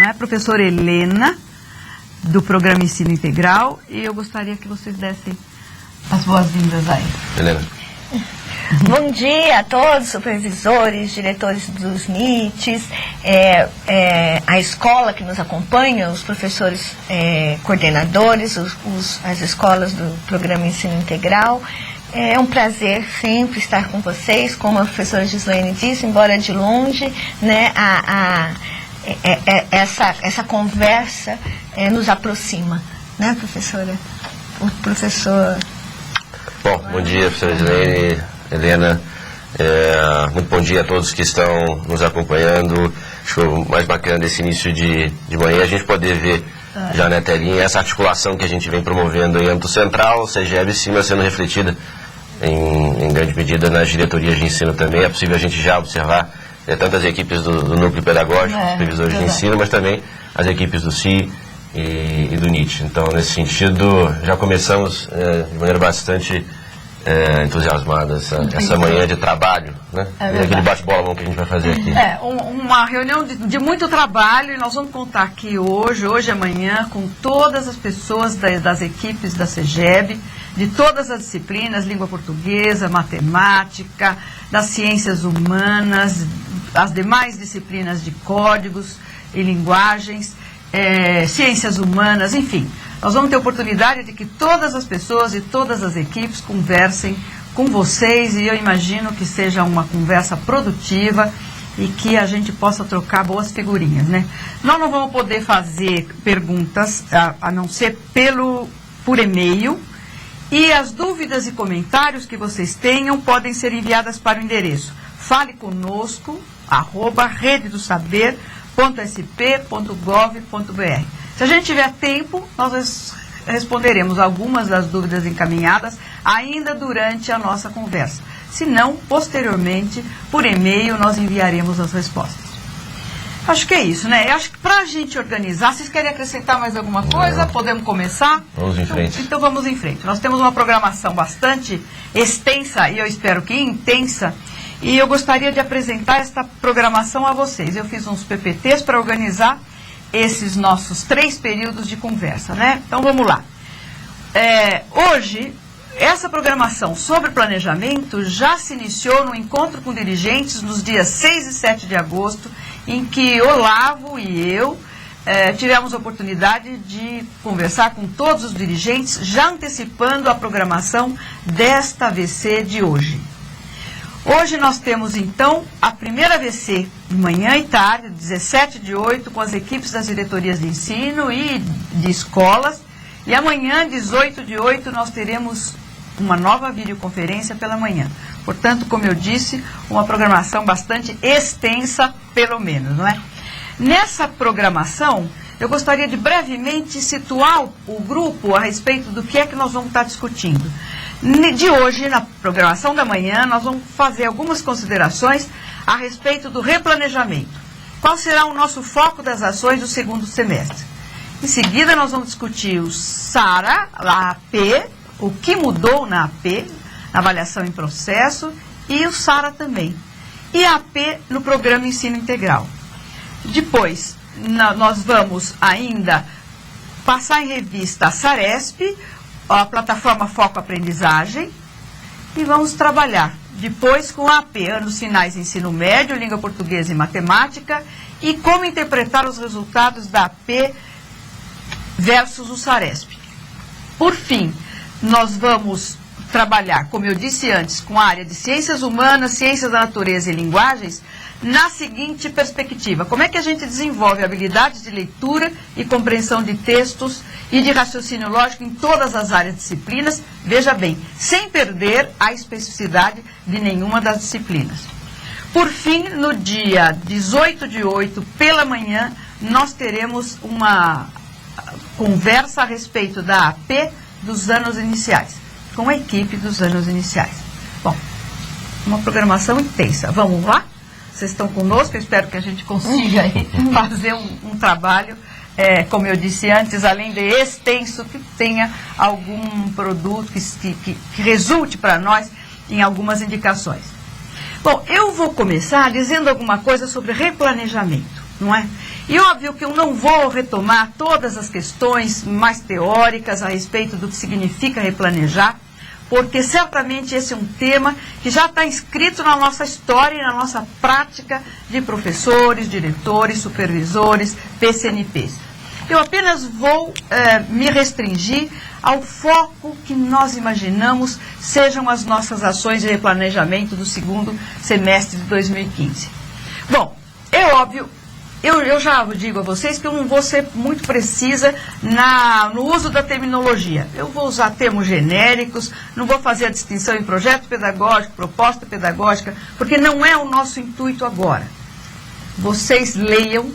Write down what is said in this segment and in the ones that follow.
não é? Professora Helena, do Programa Ensino Integral, e eu gostaria que vocês dessem as boas-vindas aí. Helena. Bom dia a todos, supervisores, diretores dos NITs, a escola que nos acompanha, os professores coordenadores, as escolas do Programa Ensino Integral. É um prazer sempre estar com vocês, como a professora Gislaine disse, embora de longe, né, essa conversa nos aproxima, né, professora? O professor... Bom dia, professora Gislaine, Helena. Muito bom dia a todos que estão nos acompanhando. Acho que o mais bacana desse início de manhã a gente poder ver já na telinha essa articulação que a gente vem promovendo em âmbito central, CEGEB e CIMA sendo refletida em grande medida nas diretorias de ensino também. É possível a gente já observar tanto as equipes do núcleo pedagógico, supervisores de ensino, mas também as equipes do CI e do NIT. Então, nesse sentido, já começamos de maneira bastante entusiasmada essa manhã de trabalho, né? E aquele bate-bola que a gente vai fazer aqui. Uma reunião de muito trabalho, e nós vamos contar aqui hoje e amanhã com todas as pessoas das equipes da CEGEB, de todas as disciplinas, língua portuguesa, matemática, das ciências humanas, as demais disciplinas de códigos e linguagens, ciências humanas, enfim. Nós vamos ter oportunidade de que todas as pessoas e todas as equipes conversem com vocês, e eu imagino que seja uma conversa produtiva e que a gente possa trocar boas figurinhas, né? Nós não vamos poder fazer perguntas, a não ser por e-mail, e as dúvidas e comentários que vocês tenham podem ser enviadas para o endereço faleconosco@rededosaber.sp.gov.br. Se a gente tiver tempo, nós responderemos algumas das dúvidas encaminhadas ainda durante a nossa conversa. Se não, posteriormente, por e-mail, nós enviaremos as respostas. Acho que é isso, né? Eu acho que para a gente organizar, vocês querem acrescentar mais alguma coisa? Podemos começar? Vamos em frente. Então vamos em frente. Nós temos uma programação bastante extensa, e eu espero que intensa, e eu gostaria de apresentar esta programação a vocês. Eu fiz uns PPTs para organizar esses nossos 3 períodos de conversa, né? Então vamos lá. Hoje, essa programação sobre planejamento já se iniciou no encontro com dirigentes nos dias 6 e 7 de agosto, em que Olavo e eu tivemos a oportunidade de conversar com todos os dirigentes, já antecipando a programação desta AVC de hoje. Hoje nós temos, então, a primeira AVC de manhã e tarde, 17/8, com as equipes das diretorias de ensino e de escolas. E amanhã, 18/8, nós teremos uma nova videoconferência pela manhã. Portanto, como eu disse, uma programação bastante extensa, pelo menos, não é? Nessa programação, eu gostaria de brevemente situar o grupo a respeito do que é que nós vamos estar discutindo. De hoje, na programação da manhã, nós vamos fazer algumas considerações a respeito do replanejamento. Qual será o nosso foco das ações do segundo semestre? Em seguida, nós vamos discutir o SARA, a AP, o que mudou na AP, na avaliação em processo, e o SARA também. E a AP no Programa Ensino Integral. Depois, nós vamos ainda passar em revista a SARESP, a plataforma Foco Aprendizagem, e vamos trabalhar depois com a AP, anos finais ensino médio, língua portuguesa e matemática, e como interpretar os resultados da AP versus o SARESP. Por fim, nós vamos trabalhar, como eu disse antes, com a área de ciências humanas, ciências da natureza e linguagens, na seguinte perspectiva: como é que a gente desenvolve habilidades de leitura e compreensão de textos e de raciocínio lógico em todas as áreas de disciplinas, veja bem, sem perder a especificidade de nenhuma das disciplinas. Por fim, no dia 18/8, pela manhã, nós teremos uma conversa a respeito da AP dos anos iniciais, com a equipe dos anos iniciais. Bom, uma programação intensa. Vamos lá? Vocês estão conosco, eu espero que a gente consiga aí fazer um trabalho, como eu disse antes, além de extenso, que tenha algum produto que resulte para nós em algumas indicações. Bom, eu vou começar dizendo alguma coisa sobre replanejamento, não é? E óbvio que eu não vou retomar todas as questões mais teóricas a respeito do que significa replanejar, porque certamente esse é um tema que já está inscrito na nossa história e na nossa prática de professores, diretores, supervisores, PCNPs. Eu apenas vou me restringir ao foco que nós imaginamos sejam as nossas ações de replanejamento do segundo semestre de 2015. Bom, é óbvio, eu já digo a vocês que eu não vou ser muito precisa no uso da terminologia. Eu vou usar termos genéricos, não vou fazer a distinção em projeto pedagógico, proposta pedagógica, porque não é o nosso intuito agora. Vocês leiam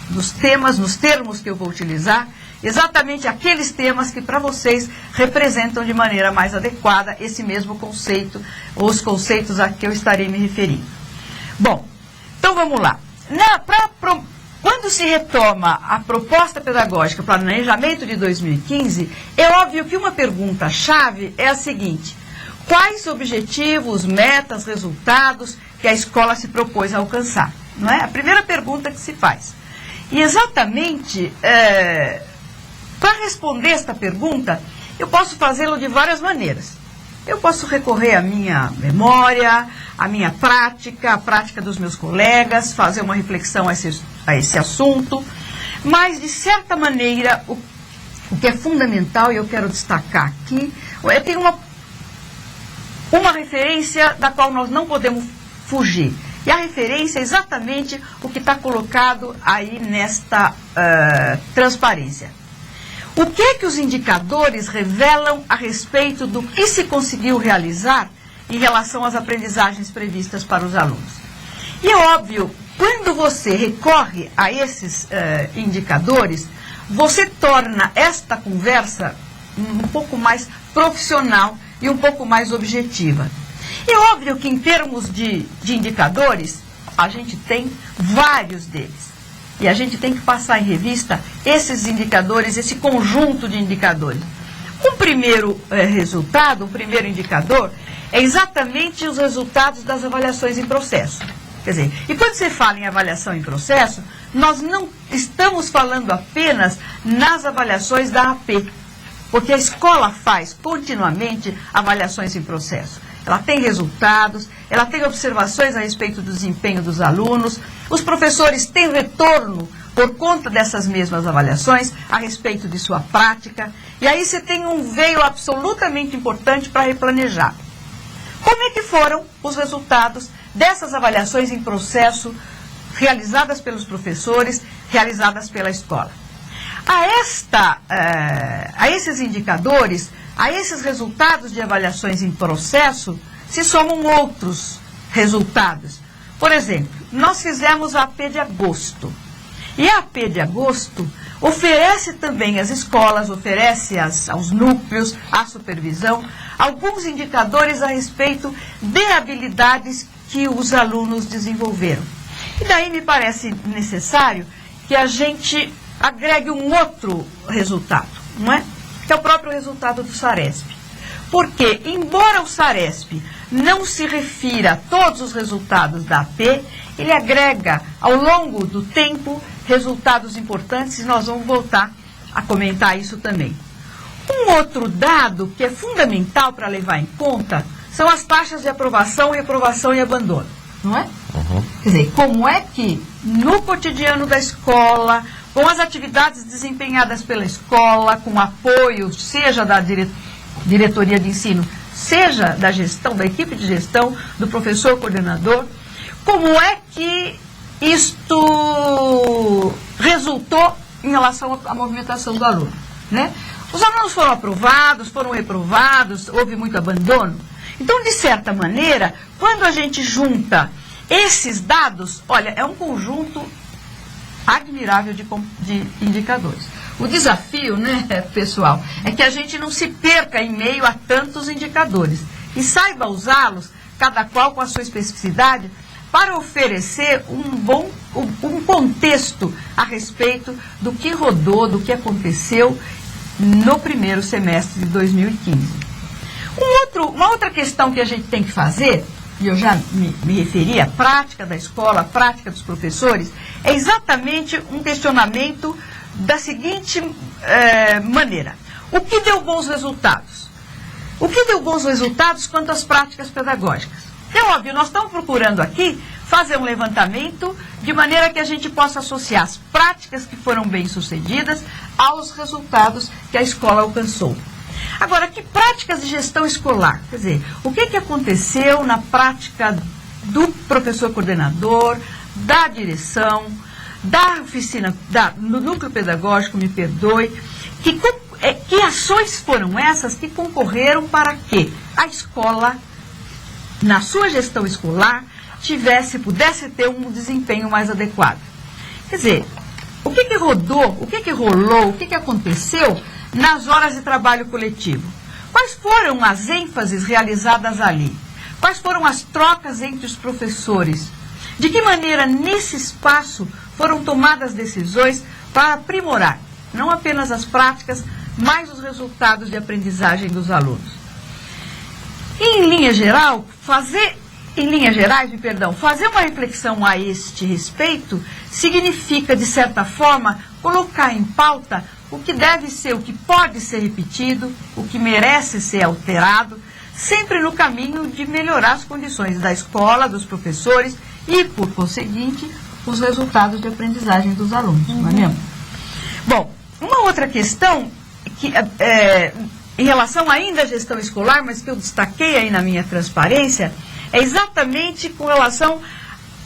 nos termos que eu vou utilizar, exatamente aqueles temas que para vocês representam de maneira mais adequada esse mesmo conceito, ou os conceitos a que eu estarei me referindo. Bom, então vamos lá. Quando se retoma a proposta pedagógica planejamento de 2015, é óbvio que uma pergunta-chave é a seguinte: quais objetivos, metas, resultados que a escola se propôs a alcançar? Não é? A primeira pergunta que se faz. E exatamente, para responder esta pergunta, eu posso fazê-lo de várias maneiras. Eu posso recorrer à minha memória, à minha prática, à prática dos meus colegas, fazer uma reflexão a esse assunto, mas, de certa maneira, o que é fundamental, e eu quero destacar aqui, tem uma referência da qual nós não podemos fugir. E a referência é exatamente o que está colocado aí nesta transparência. O que é que os indicadores revelam a respeito do que se conseguiu realizar em relação às aprendizagens previstas para os alunos? E é óbvio, quando você recorre a esses indicadores, você torna esta conversa um pouco mais profissional e um pouco mais objetiva. E é óbvio que em termos de indicadores, a gente tem vários deles. E a gente tem que passar em revista esses indicadores, esse conjunto de indicadores. Um primeiro resultado, um primeiro indicador, é exatamente os resultados das avaliações em processo. Quer dizer, e quando você fala em avaliação em processo, nós não estamos falando apenas nas avaliações da AP, porque a escola faz continuamente avaliações em processo. Ela tem resultados, ela tem observações a respeito do desempenho dos alunos, os professores têm retorno por conta dessas mesmas avaliações a respeito de sua prática, e aí você tem um veio absolutamente importante para replanejar. Como é que foram os resultados dessas avaliações em processo realizadas pelos professores, realizadas pela escola? A esses indicadores, a esses resultados de avaliações em processo, se somam outros resultados. Por exemplo, nós fizemos a AP de agosto. E a AP de agosto oferece também às escolas, oferece aos núcleos, à supervisão, alguns indicadores a respeito de habilidades que os alunos desenvolveram. E daí me parece necessário que a gente agregue um outro resultado, não é? Que é o próprio resultado do SARESP. Porque, embora o SARESP não se refira a todos os resultados da AP, ele agrega, ao longo do tempo, resultados importantes, e nós vamos voltar a comentar isso também. Um outro dado que é fundamental para levar em conta são as taxas de aprovação, reprovação e abandono, não é? Uhum. Quer dizer, como é que no cotidiano da escola, com as atividades desempenhadas pela escola, com apoio, seja da diretoria de ensino, seja da gestão, da equipe de gestão, do professor coordenador, como é que isto resultou em relação à movimentação do aluno, né? Os alunos foram aprovados, foram reprovados, houve muito abandono. Então, de certa maneira, quando a gente junta esses dados, olha, é um conjunto admirável de indicadores. O desafio, né, pessoal, é que a gente não se perca em meio a tantos indicadores e saiba usá-los, cada qual com a sua especificidade, para oferecer um contexto a respeito do que rodou, do que aconteceu no primeiro semestre de 2015. Uma outra questão que a gente tem que fazer e eu já me referi à prática da escola, à prática dos professores, é exatamente um questionamento da seguinte maneira. O que deu bons resultados? O que deu bons resultados quanto às práticas pedagógicas? É óbvio, nós estamos procurando aqui fazer um levantamento de maneira que a gente possa associar as práticas que foram bem-sucedidas aos resultados que a escola alcançou. Agora, que práticas de gestão escolar? Quer dizer, o que aconteceu na prática do professor coordenador, da direção, da oficina, do núcleo pedagógico, me perdoe, que ações foram essas que concorreram para que a escola, na sua gestão escolar, pudesse ter um desempenho mais adequado? Quer dizer, o que rodou, o que rolou, o que aconteceu nas horas de trabalho coletivo? Quais foram as ênfases realizadas ali? Quais foram as trocas entre os professores? De que maneira, nesse espaço, foram tomadas decisões para aprimorar, não apenas as práticas, mas os resultados de aprendizagem dos alunos? E, em linhas gerais, fazer uma reflexão a este respeito significa, de certa forma, colocar em pauta o que deve ser, o que pode ser repetido, o que merece ser alterado, sempre no caminho de melhorar as condições da escola, dos professores e, por conseguinte, os resultados de aprendizagem dos alunos, não é mesmo? Bom, uma outra questão que em relação ainda à gestão escolar, mas que eu destaquei aí na minha transparência, é exatamente com relação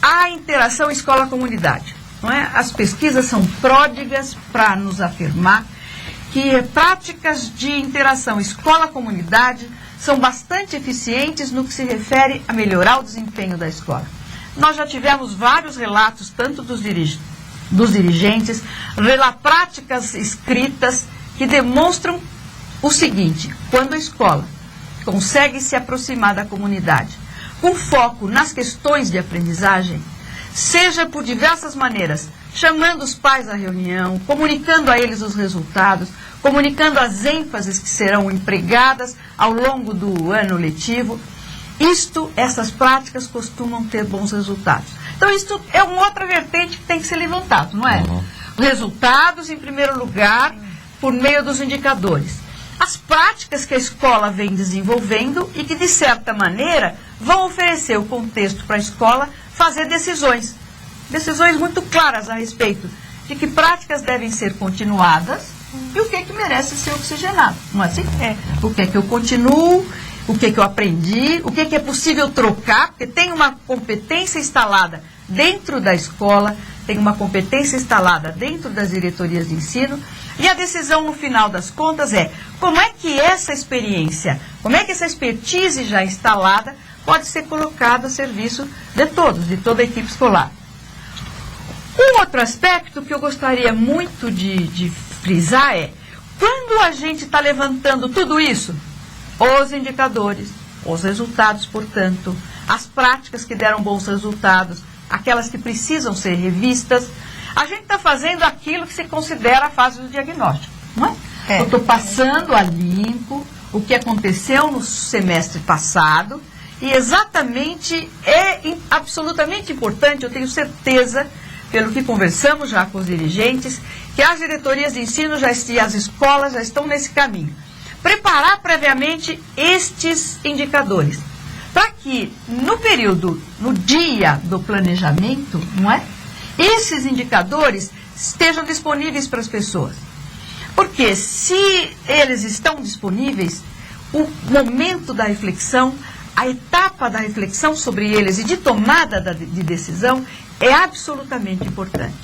à interação escola-comunidade. Não é? As pesquisas são pródigas para nos afirmar que práticas de interação escola-comunidade são bastante eficientes no que se refere a melhorar o desempenho da escola. Nós já tivemos vários relatos, tanto dos dirigentes, práticas escritas que demonstram o seguinte: quando a escola consegue se aproximar da comunidade, com foco nas questões de aprendizagem, seja por diversas maneiras, chamando os pais à reunião, comunicando a eles os resultados, comunicando as ênfases que serão empregadas ao longo do ano letivo, essas práticas costumam ter bons resultados. Então, isso é uma outra vertente que tem que ser levantado, não é? Uhum. Resultados, em primeiro lugar, por meio dos indicadores. As práticas que a escola vem desenvolvendo e que, de certa maneira, vão oferecer o contexto para a escola fazer decisões muito claras a respeito de que práticas devem ser continuadas e o que merece ser oxigenado. Não é assim? O que eu continuo, o que eu aprendi, o que é possível trocar, porque tem uma competência instalada dentro da escola, tem uma competência instalada dentro das diretorias de ensino, e a decisão, no final das contas, é como é que essa experiência, como é que essa expertise já instalada pode ser colocada a serviço de todos, de toda a equipe escolar. Um outro aspecto que eu gostaria muito de frisar é, quando a gente está levantando tudo isso, os indicadores, os resultados, portanto, as práticas que deram bons resultados, aquelas que precisam ser revistas, a gente está fazendo aquilo que se considera a fase do diagnóstico, não é? Eu estou passando a limpo o que aconteceu no semestre passado e exatamente absolutamente importante, eu tenho certeza, pelo que conversamos já com os dirigentes, que as diretorias de ensino e as escolas já estão nesse caminho. Preparar previamente estes indicadores, para que no dia do planejamento, não é? Esses indicadores estejam disponíveis para as pessoas. Porque se eles estão disponíveis, o momento da reflexão, a etapa da reflexão sobre eles e de tomada de decisão é absolutamente importante.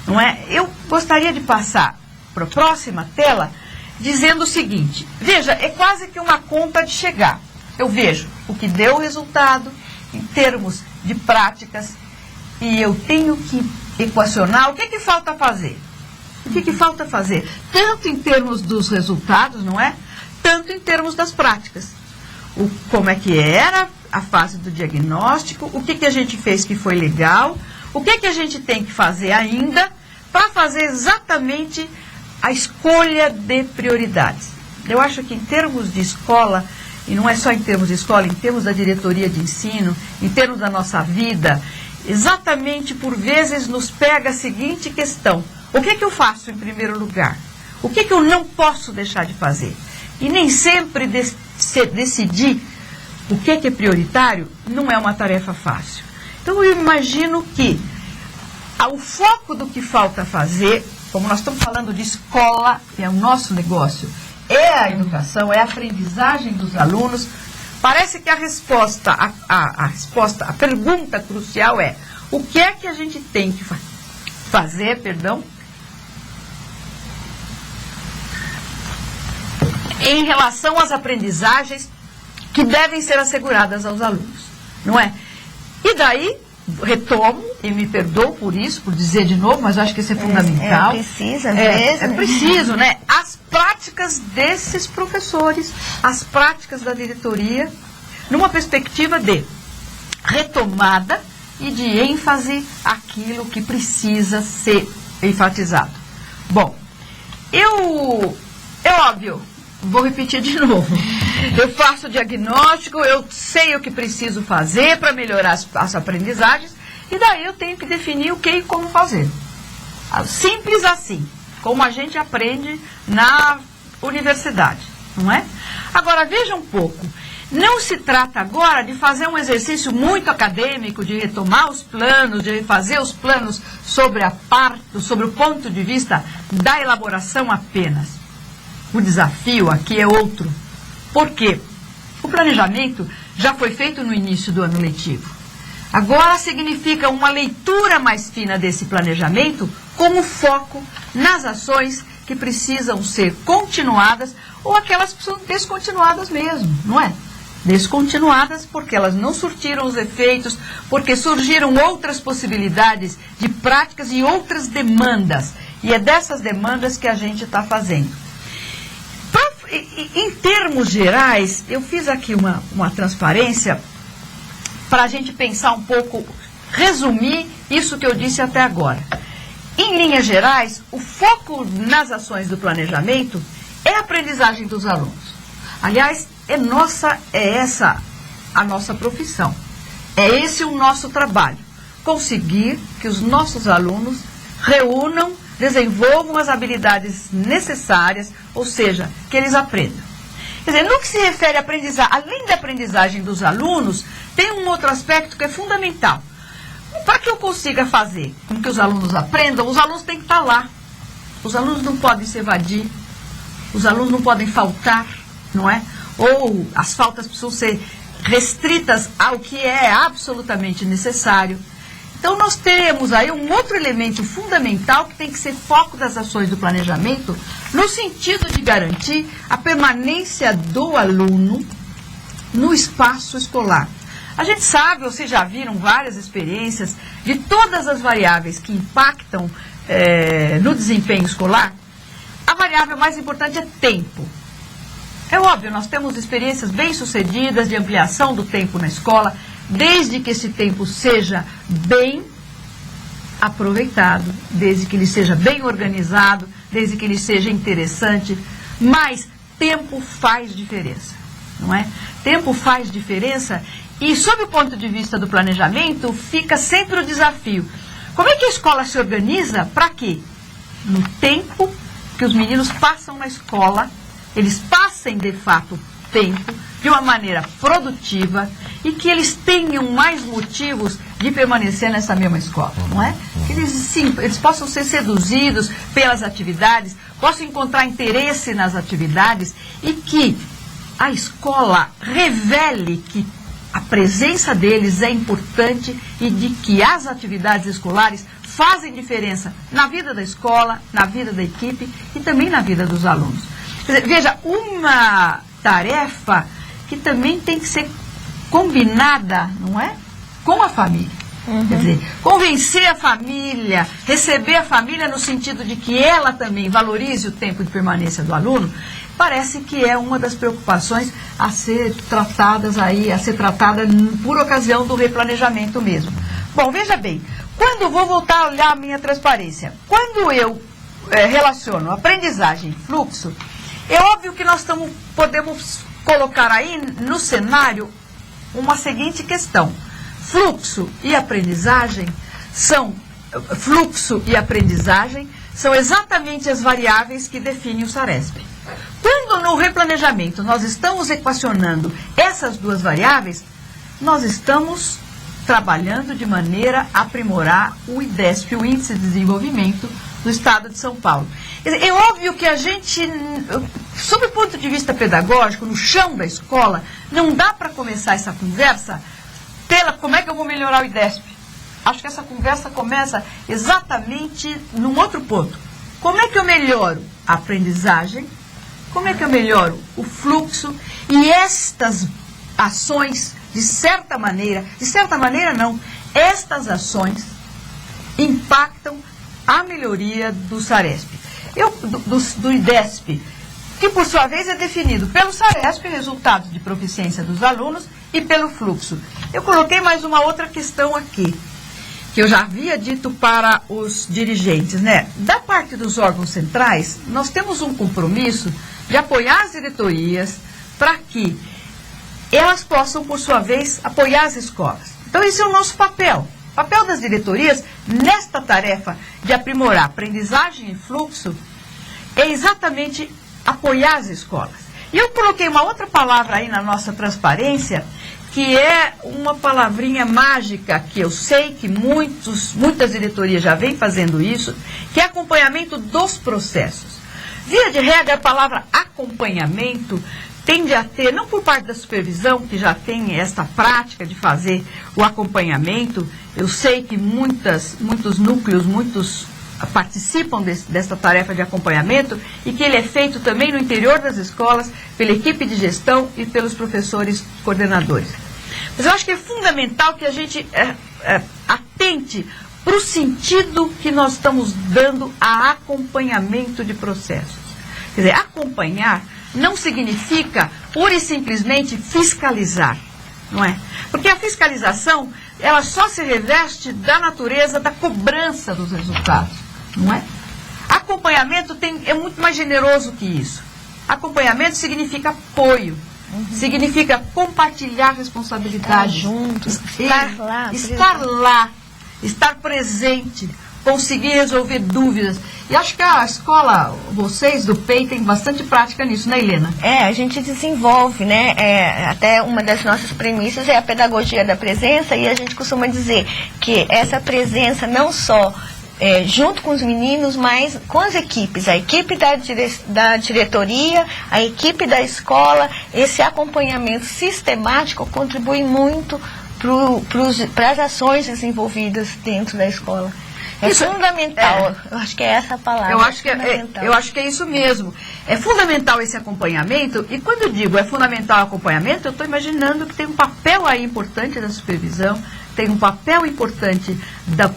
Não é? Eu gostaria de passar para a próxima tela dizendo o seguinte: veja, é quase que uma conta de chegar. Eu vejo o que deu resultado em termos de práticas e eu tenho que equacionar o que falta fazer. O que falta fazer? Tanto em termos dos resultados, não é? Tanto em termos das práticas. Como é que era a fase do diagnóstico, o que a gente fez que foi legal, o que a gente tem que fazer ainda para fazer exatamente a escolha de prioridades. Eu acho que em termos de escola e não é só em termos de escola, em termos da diretoria de ensino, em termos da nossa vida, exatamente por vezes nos pega a seguinte questão: o que é que eu faço em primeiro lugar? O que é que eu não posso deixar de fazer? E nem sempre decidir o que é prioritário não é uma tarefa fácil. Então eu imagino que o foco do que falta fazer, como nós estamos falando de escola, que é o nosso negócio, é a educação, é a aprendizagem dos alunos. Parece que a pergunta crucial é: o que é que a gente tem que fazer, em relação às aprendizagens que devem ser asseguradas aos alunos, não é? E daí, retomo, e me perdoo por isso, por dizer de novo, mas eu acho que isso é fundamental. Precisa, às vezes. É preciso, né? As práticas desses professores, as práticas da diretoria, numa perspectiva de retomada e de ênfase àquilo que precisa ser enfatizado. Bom, é óbvio, vou repetir de novo. Eu faço o diagnóstico, eu sei o que preciso fazer para melhorar as aprendizagens, e daí eu tenho que definir o que e como fazer. Simples assim, como a gente aprende na universidade, não é? Agora, veja um pouco, não se trata agora de fazer um exercício muito acadêmico, de retomar os planos, de fazer os planos sobre o ponto de vista da elaboração apenas. O desafio aqui é outro. Por quê? O planejamento já foi feito no início do ano letivo. Agora significa uma leitura mais fina desse planejamento com o foco nas ações que precisam ser continuadas ou aquelas que são descontinuadas mesmo, não é? Descontinuadas porque elas não surtiram os efeitos, porque surgiram outras possibilidades de práticas e outras demandas. E é dessas demandas que a gente está fazendo. Em termos gerais, eu fiz aqui uma transparência para a gente pensar um pouco, resumir isso que eu disse até agora. Em linhas gerais, o foco nas ações do planejamento é a aprendizagem dos alunos. Aliás, é essa a nossa profissão. É esse o nosso trabalho. Conseguir que os nossos alunos desenvolvam as habilidades necessárias, ou seja, que eles aprendam. Quer dizer, no que se refere à aprendizagem, além da aprendizagem dos alunos, tem um outro aspecto que é fundamental. Para que eu consiga fazer com que os alunos aprendam, os alunos têm que estar lá. Os alunos não podem se evadir, os alunos não podem faltar, não é? Ou as faltas precisam ser restritas ao que é absolutamente necessário. Então, nós teremos aí um outro elemento fundamental que tem que ser foco das ações do planejamento, no sentido de garantir a permanência do aluno no espaço escolar. A gente sabe, vocês já viram várias experiências de todas as variáveis que impactam no desempenho escolar. A variável mais importante é tempo. É óbvio, nós temos experiências bem-sucedidas de ampliação do tempo na escola, desde que esse tempo seja bem aproveitado, desde que ele seja bem organizado, desde que ele seja interessante, mas tempo faz diferença, não é? Tempo faz diferença e, sob o ponto de vista do planejamento, fica sempre o desafio. Como é que a escola se organiza para quê? No tempo que os meninos passam na escola, eles passem, de fato, tempo de uma maneira produtiva e que eles tenham mais motivos de permanecer nessa mesma escola, não é? Que eles possam ser seduzidos pelas atividades, possam encontrar interesse nas atividades e que a escola revele que a presença deles é importante e de que as atividades escolares fazem diferença na vida da escola, na vida da equipe e também na vida dos alunos. Quer dizer, veja, uma tarefa que também tem que ser combinada, não é? Com a família. Quer dizer, convencer a família, receber a família no sentido de que ela também valorize o tempo de permanência do aluno, parece que é uma das preocupações a ser tratada por ocasião do replanejamento mesmo. Bom, veja bem, vou voltar a olhar a minha transparência. Quando eu relaciono aprendizagem e fluxo, é óbvio que nós podemos colocar aí no cenário uma seguinte questão. Fluxo e aprendizagem são exatamente as variáveis que definem o SARESP. Quando no replanejamento nós estamos equacionando essas duas variáveis, nós estamos trabalhando de maneira a aprimorar o IDESP, o Índice de Desenvolvimento do Estado de São Paulo. É óbvio que a gente, sob o ponto de vista pedagógico, no chão da escola, não dá para começar essa conversa pela como é que eu vou melhorar o IDESP. Acho que essa conversa começa exatamente num outro ponto. Como é que eu melhoro a aprendizagem? Como é que eu melhoro o fluxo? E estas ações, de certa maneira não, estas ações impactam a melhoria do SARESP. Do IDESP, que por sua vez é definido pelo SARESP, resultados de proficiência dos alunos, e pelo fluxo. Eu coloquei mais uma outra questão aqui, que eu já havia dito para os dirigentes, né? Da parte dos órgãos centrais, nós temos um compromisso de apoiar as diretorias para que elas possam, por sua vez, apoiar as escolas. Então, esse é o nosso papel. O papel das diretorias, nesta tarefa de aprimorar aprendizagem e fluxo, é exatamente apoiar as escolas. E eu coloquei uma outra palavra aí na nossa transparência, que é uma palavrinha mágica, que eu sei que muitas diretorias já vêm fazendo isso, que é acompanhamento dos processos. Via de regra, a palavra acompanhamento tende a ter, não por parte da supervisão, que já tem esta prática de fazer o acompanhamento, eu sei que muitos núcleos participam dessa tarefa de acompanhamento e que ele é feito também no interior das escolas, pela equipe de gestão e pelos professores coordenadores. Mas eu acho que é fundamental que a gente atente para o sentido que nós estamos dando a acompanhamento de processos. Quer dizer, acompanhar não significa pura e simplesmente fiscalizar, não é? Porque a fiscalização, ela só se reveste da natureza da cobrança dos resultados, não é? Acompanhamento é muito mais generoso que isso. Acompanhamento significa apoio, significa compartilhar responsabilidades, juntos, estar lá, estar presente, conseguir resolver dúvidas. E acho que a escola, vocês do PEI, tem bastante prática nisso, né, Helena? A gente desenvolve, né? Até uma das nossas premissas é a pedagogia da presença, e a gente costuma dizer que essa presença não só junto com os meninos, mas com as equipes, a equipe da diretoria, a equipe da escola, esse acompanhamento sistemático contribui muito para as ações desenvolvidas dentro da escola. Isso, fundamental, eu acho que é essa a palavra. Eu acho que é isso mesmo. É fundamental esse acompanhamento, e quando eu digo é fundamental o acompanhamento, eu estou imaginando que tem um papel aí importante da supervisão, tem um papel importante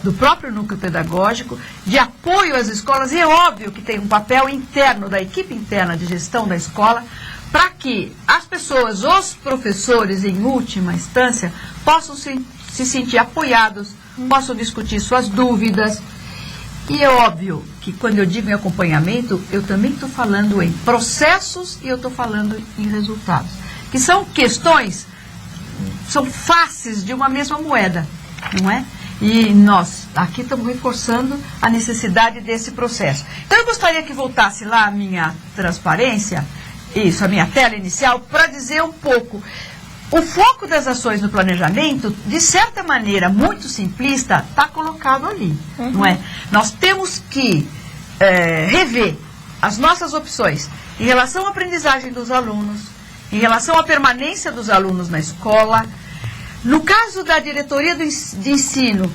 do próprio núcleo pedagógico, de apoio às escolas, e é óbvio que tem um papel interno, da equipe interna de gestão da escola, para que as pessoas, os professores, em última instância, possam se sentir apoiados, possam discutir suas dúvidas. E é óbvio que quando eu digo em acompanhamento, eu também estou falando em processos e eu estou falando em resultados, que são questões, são faces de uma mesma moeda, não é? E nós aqui estamos reforçando a necessidade desse processo. Então eu gostaria que voltasse lá a minha transparência, isso, a minha tela inicial, para dizer um pouco. O foco das ações no planejamento, de certa maneira, muito simplista, está colocado ali, não é? Nós temos que rever as nossas opções em relação à aprendizagem dos alunos, em relação à permanência dos alunos na escola. No caso da diretoria de ensino,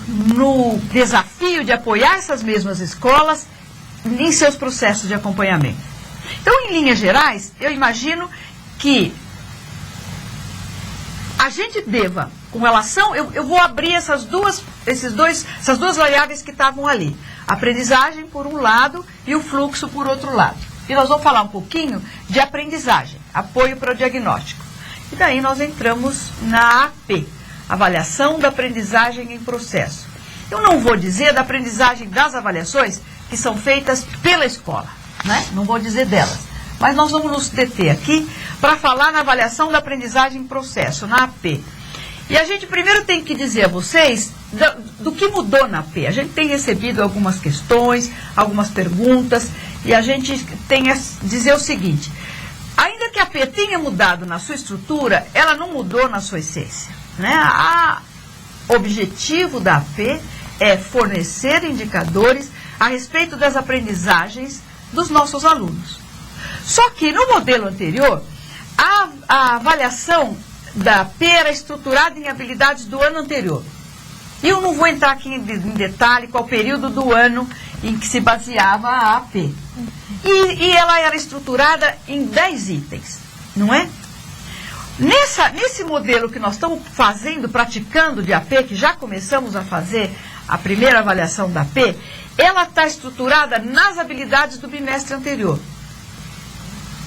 no desafio de apoiar essas mesmas escolas em seus processos de acompanhamento. Então, em linhas gerais, eu imagino que a gente deva, com relação, eu vou abrir essas duas variáveis que estavam ali. A aprendizagem por um lado e o fluxo por outro lado. E nós vamos falar um pouquinho de aprendizagem, apoio para o diagnóstico. E daí nós entramos na AP, avaliação da aprendizagem em processo. Eu não vou dizer da aprendizagem das avaliações que são feitas pela escola, né? Não vou dizer delas. Mas nós vamos nos deter aqui para falar na avaliação da aprendizagem em processo, na AP. E a gente primeiro tem que dizer a vocês do que mudou na AP. A gente tem recebido algumas questões, algumas perguntas, e a gente tem a dizer o seguinte: ainda que a AP tenha mudado na sua estrutura, ela não mudou na sua essência, né? O objetivo da AP é fornecer indicadores a respeito das aprendizagens dos nossos alunos. Só que no modelo anterior, a avaliação da AP era estruturada em habilidades do ano anterior. E eu não vou entrar aqui em detalhe qual período do ano em que se baseava a AP. E ela era estruturada em 10 itens, não é? Nesse modelo que nós estamos fazendo, praticando de AP, que já começamos a fazer a primeira avaliação da AP, ela está estruturada nas habilidades do bimestre anterior.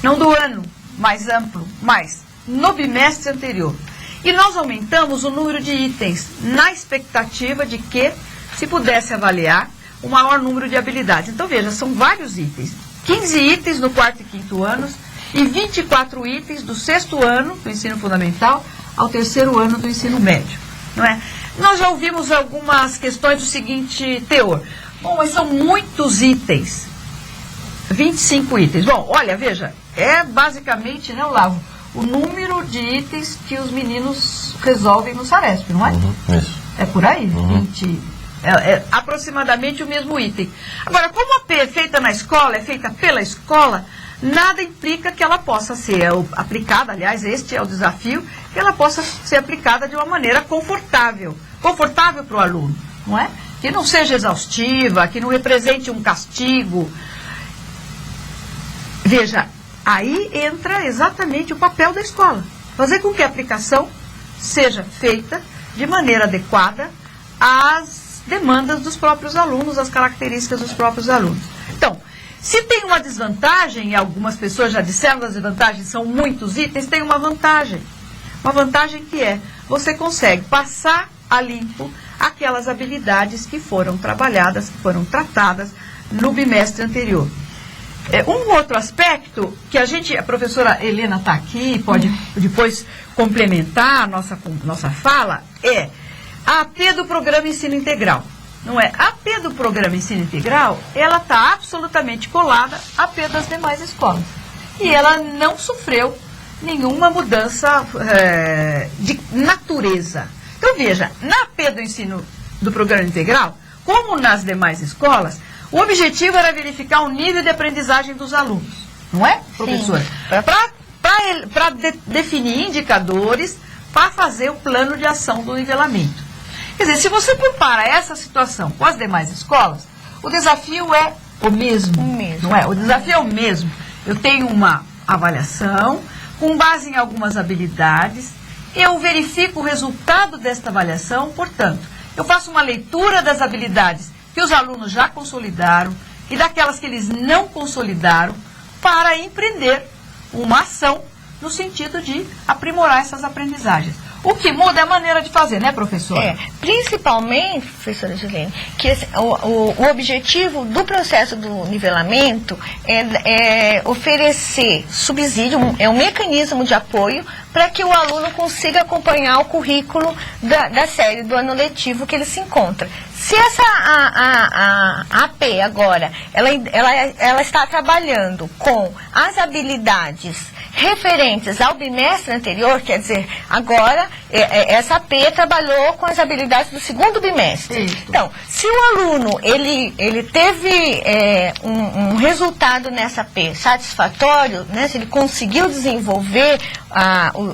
Não do ano mais amplo, mas no bimestre anterior. E nós aumentamos o número de itens na expectativa de que se pudesse avaliar o maior número de habilidades. Então, veja, são vários itens. 15 itens no 4º e 5º anos e 24 itens do 6º ano do ensino fundamental ao 3º ano do ensino médio, não é? Nós já ouvimos algumas questões do seguinte teor. Bom, mas são muitos itens. 25 itens. Bom, olha, veja, é basicamente, né, Olavo, o número de itens que os meninos resolvem no Saresp, não é? Isso. É por aí, 20, é aproximadamente o mesmo item. Agora, como a AP é feita na escola, é feita pela escola, nada implica que ela possa ser aplicada, aliás, este é o desafio, que ela possa ser aplicada de uma maneira confortável para o aluno, não é? Que não seja exaustiva, que não represente um castigo. Veja, aí entra exatamente o papel da escola. Fazer com que a aplicação seja feita de maneira adequada às demandas dos próprios alunos, às características dos próprios alunos. Então, se tem uma desvantagem, e algumas pessoas já disseram das desvantagens, são muitos itens, tem uma vantagem. Uma vantagem que é, você consegue passar a limpo aquelas habilidades que foram trabalhadas, que foram tratadas no bimestre anterior. Um outro aspecto que a professora Helena está aqui, pode depois complementar a nossa fala, é a AP do Programa Ensino Integral. Não é? A AP do Programa Ensino Integral, ela está absolutamente colada à AP das demais escolas. E ela não sofreu nenhuma mudança de natureza. Então, veja, na AP do Programa Integral, como nas demais escolas, o objetivo era verificar o nível de aprendizagem dos alunos, não é, professora? Para definir indicadores para fazer o plano de ação do nivelamento. Quer dizer, se você compara essa situação com as demais escolas, o desafio é o mesmo, não é? O desafio é o mesmo. Eu tenho uma avaliação com base em algumas habilidades, eu verifico o resultado desta avaliação, portanto, eu faço uma leitura das habilidades que os alunos já consolidaram e daquelas que eles não consolidaram para empreender uma ação no sentido de aprimorar essas aprendizagens. O que muda é a maneira de fazer, né, professora? Principalmente, professora Juliane, que o objetivo do processo do nivelamento é oferecer subsídio, é um mecanismo de apoio para que o aluno consiga acompanhar o currículo da série do ano letivo que ele se encontra. Se essa AP agora, ela está trabalhando com as habilidades referentes ao bimestre anterior, quer dizer, agora essa AP trabalhou com as habilidades do segundo bimestre. Isso. Então, se o aluno ele teve um resultado nessa AP satisfatório, né, se ele conseguiu desenvolver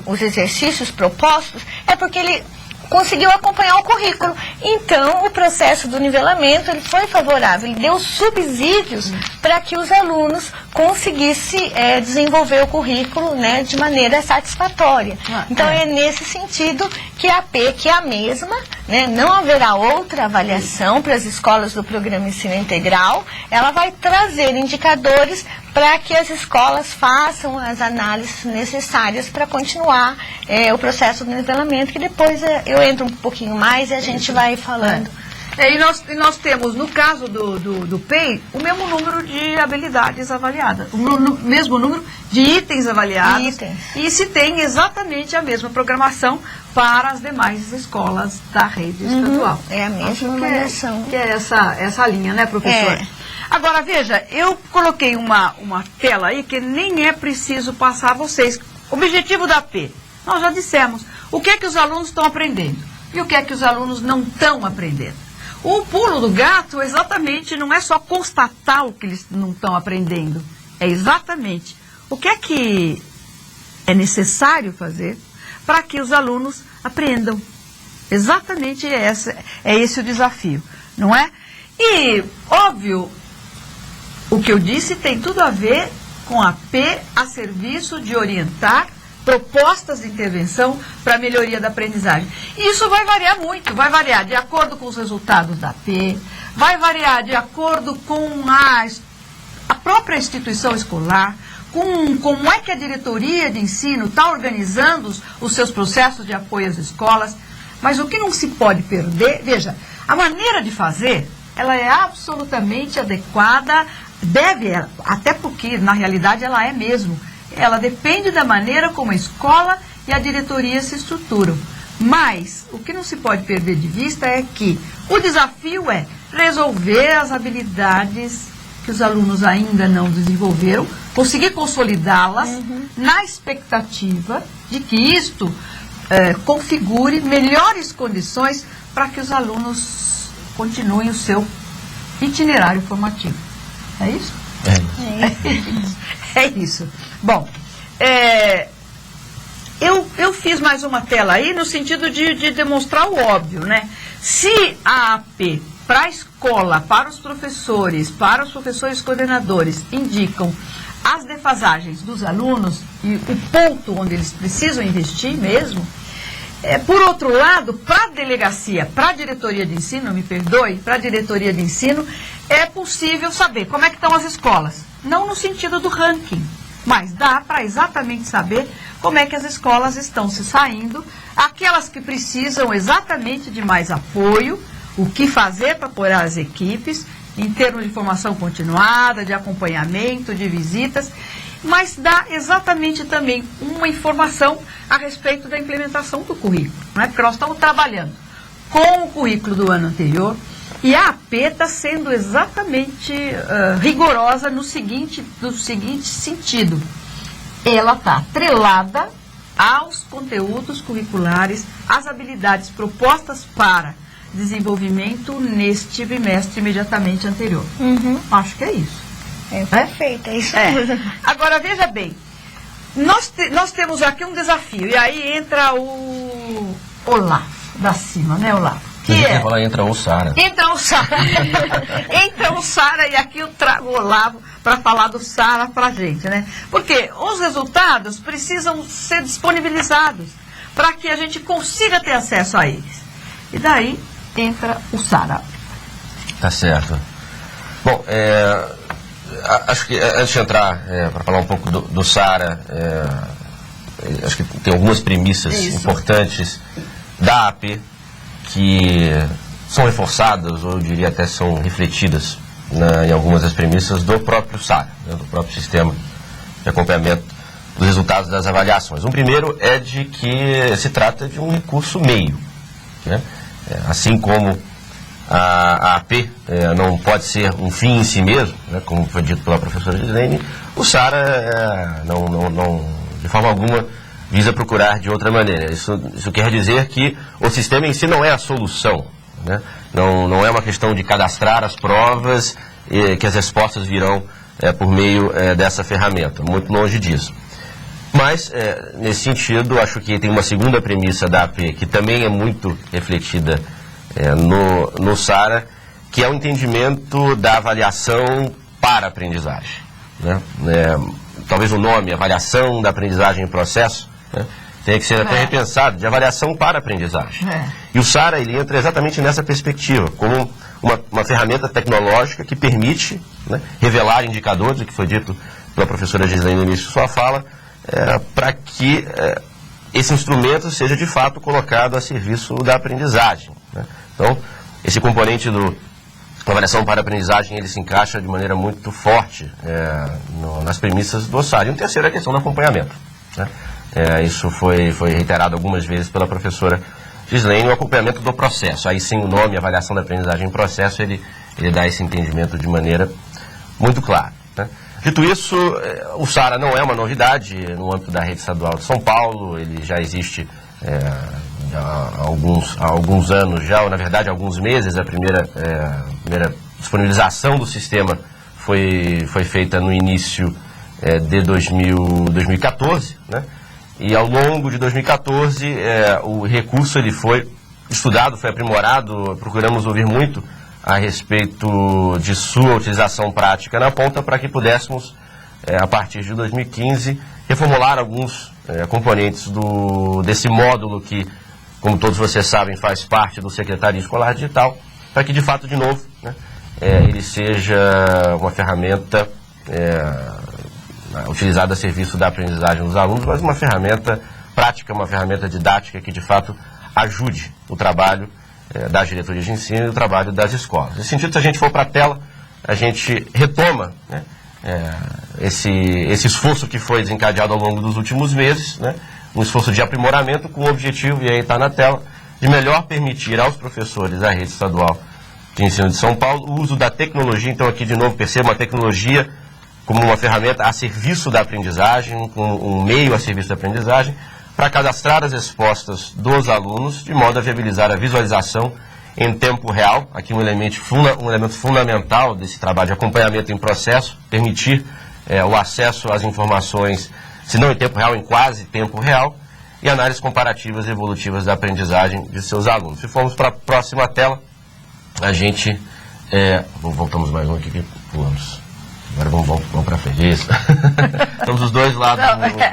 os exercícios propostos, é porque ele conseguiu acompanhar o currículo. Então, o processo do nivelamento ele foi favorável, ele deu subsídios para que os alunos conseguissem desenvolver o currículo, né, de maneira satisfatória. Então, é nesse sentido que a AP, que é a mesma, né, não haverá outra avaliação para as escolas do Programa Ensino Integral, ela vai trazer indicadores para que as escolas façam as análises necessárias para continuar o processo do nivelamento, que depois eu entro um pouquinho mais e a gente vai falando. E nós temos, no caso do PEI, o mesmo número de habilidades avaliadas, o mesmo número de itens avaliados. E se tem exatamente a mesma programação para as demais escolas da rede estadual. É a mesma avaliação. Que é essa linha, né, professor? Agora, veja, eu coloquei uma tela aí que nem é preciso passar a vocês. Objetivo da P, nós já dissemos. O que é que os alunos estão aprendendo? E o que é que os alunos não estão aprendendo? O pulo do gato, exatamente, não é só constatar o que eles não estão aprendendo. É exatamente o que é que é necessário fazer para que os alunos aprendam. Exatamente é esse o desafio, não é? E, óbvio, o que eu disse tem tudo a ver com a P a serviço de orientar propostas de intervenção para a melhoria da aprendizagem. E isso vai variar muito, vai variar de acordo com os resultados da P, vai variar de acordo com a própria instituição escolar, com como é que a diretoria de ensino está organizando os seus processos de apoio às escolas. Mas o que não se pode perder, veja, a maneira de fazer, ela é absolutamente adequada, até porque na realidade ela é mesmo. Ela depende da maneira como a escola e a diretoria se estruturam. Mas o que não se pode perder de vista é que o desafio é resolver as habilidades que os alunos ainda não desenvolveram, conseguir consolidá-las na expectativa de que isto configure melhores condições para que os alunos continuem o seu itinerário formativo. É isso? É isso. Bom, eu fiz mais uma tela aí no sentido de demonstrar o óbvio, né? Se a AP para a escola, para os professores coordenadores indicam as defasagens dos alunos e o ponto onde eles precisam investir mesmo, por outro lado, para a delegacia, para a diretoria de ensino, me perdoe, para a diretoria de ensino, é possível saber como é que estão as escolas. Não no sentido do ranking, mas dá para exatamente saber como é que as escolas estão se saindo, aquelas que precisam exatamente de mais apoio, o que fazer para apoiar as equipes, em termos de formação continuada, de acompanhamento, de visitas, mas dá exatamente também uma informação a respeito da implementação do currículo, né? Porque nós estamos trabalhando com o currículo do ano anterior e a AP está sendo exatamente rigorosa no seguinte sentido. Ela está atrelada aos conteúdos curriculares, às habilidades propostas para desenvolvimento neste bimestre imediatamente anterior. Acho que é isso. Perfeito, é isso mesmo. Agora, veja bem, nós temos aqui um desafio, e aí entra o Olavo, da cima, né, Olavo? Entra o Sara. Entra o Sara. Entra o Sara, e aqui eu trago o Olavo para falar do Sara para a gente, né? Porque os resultados precisam ser disponibilizados para que a gente consiga ter acesso a eles. E daí entra o Sara. Tá certo. Bom, acho que antes de entrar para falar um pouco do Sara, acho que tem algumas premissas importantes da AP que são reforçadas, ou eu diria até são refletidas em algumas das premissas do próprio Sara, né, do próprio sistema de acompanhamento dos resultados das avaliações. Um primeiro é de que se trata de um recurso meio, né? Assim como a AP não pode ser um fim em si mesmo, né, como foi dito pela professora Gislaine, o Sara não, de forma alguma, visa procurar de outra maneira. Isso quer dizer que o sistema em si não é a solução, né? Não é uma questão de cadastrar as provas que as respostas virão por meio dessa ferramenta, muito longe disso. Mas, nesse sentido, acho que tem uma segunda premissa da AP, que também é muito refletida no Sara, que é o entendimento da avaliação para a aprendizagem, né? Talvez o nome, avaliação da aprendizagem em processo, né, tenha que ser até repensado, de avaliação para a aprendizagem. E o Sara, ele entra exatamente nessa perspectiva, como uma ferramenta tecnológica que permite, né, revelar indicadores, o que foi dito pela professora Gislaine no início de sua fala, para que esse instrumento seja de fato colocado a serviço da aprendizagem, né? Então, esse componente da avaliação para aprendizagem, ele se encaixa de maneira muito forte nas premissas do SAR. E um terceiro é a questão do acompanhamento, né? Isso foi reiterado algumas vezes pela professora Gislaine, o acompanhamento do processo. Aí sim o nome, avaliação da aprendizagem em processo, ele dá esse entendimento de maneira muito clara, né? Dito isso, o SARA não é uma novidade no âmbito da rede estadual de São Paulo, ele já existe há alguns anos já, ou na verdade há alguns meses. A primeira disponibilização do sistema foi feita no início de 2014, né? E ao longo de 2014 o recurso ele foi estudado, foi aprimorado, procuramos ouvir muito a respeito de sua utilização prática na ponta para que pudéssemos, a partir de 2015, reformular alguns componentes desse módulo que, como todos vocês sabem, faz parte do Secretaria Escolar Digital, para que, de fato, de novo, né, ele seja uma ferramenta utilizada a serviço da aprendizagem dos alunos, mas uma ferramenta prática, uma ferramenta didática que, de fato, ajude o trabalho das diretorias de ensino e o trabalho das escolas. Nesse sentido, se a gente for para a tela, a gente retoma, né, esse esforço que foi desencadeado ao longo dos últimos meses, né, um esforço de aprimoramento com o objetivo, e aí está na tela, de melhor permitir aos professores da rede estadual de ensino de São Paulo o uso da tecnologia. Então aqui de novo perceba a tecnologia como uma ferramenta a serviço da aprendizagem, um meio a serviço da aprendizagem, para cadastrar as respostas dos alunos, de modo a viabilizar a visualização em tempo real. Aqui um elemento fundamental desse trabalho de acompanhamento em processo, permitir o acesso às informações, se não em tempo real, em quase tempo real, e análises comparativas e evolutivas da aprendizagem de seus alunos. Se formos para a próxima tela, a gente... voltamos mais um aqui que pulamos. Agora vamos para frente. Isso. Estamos os dois lados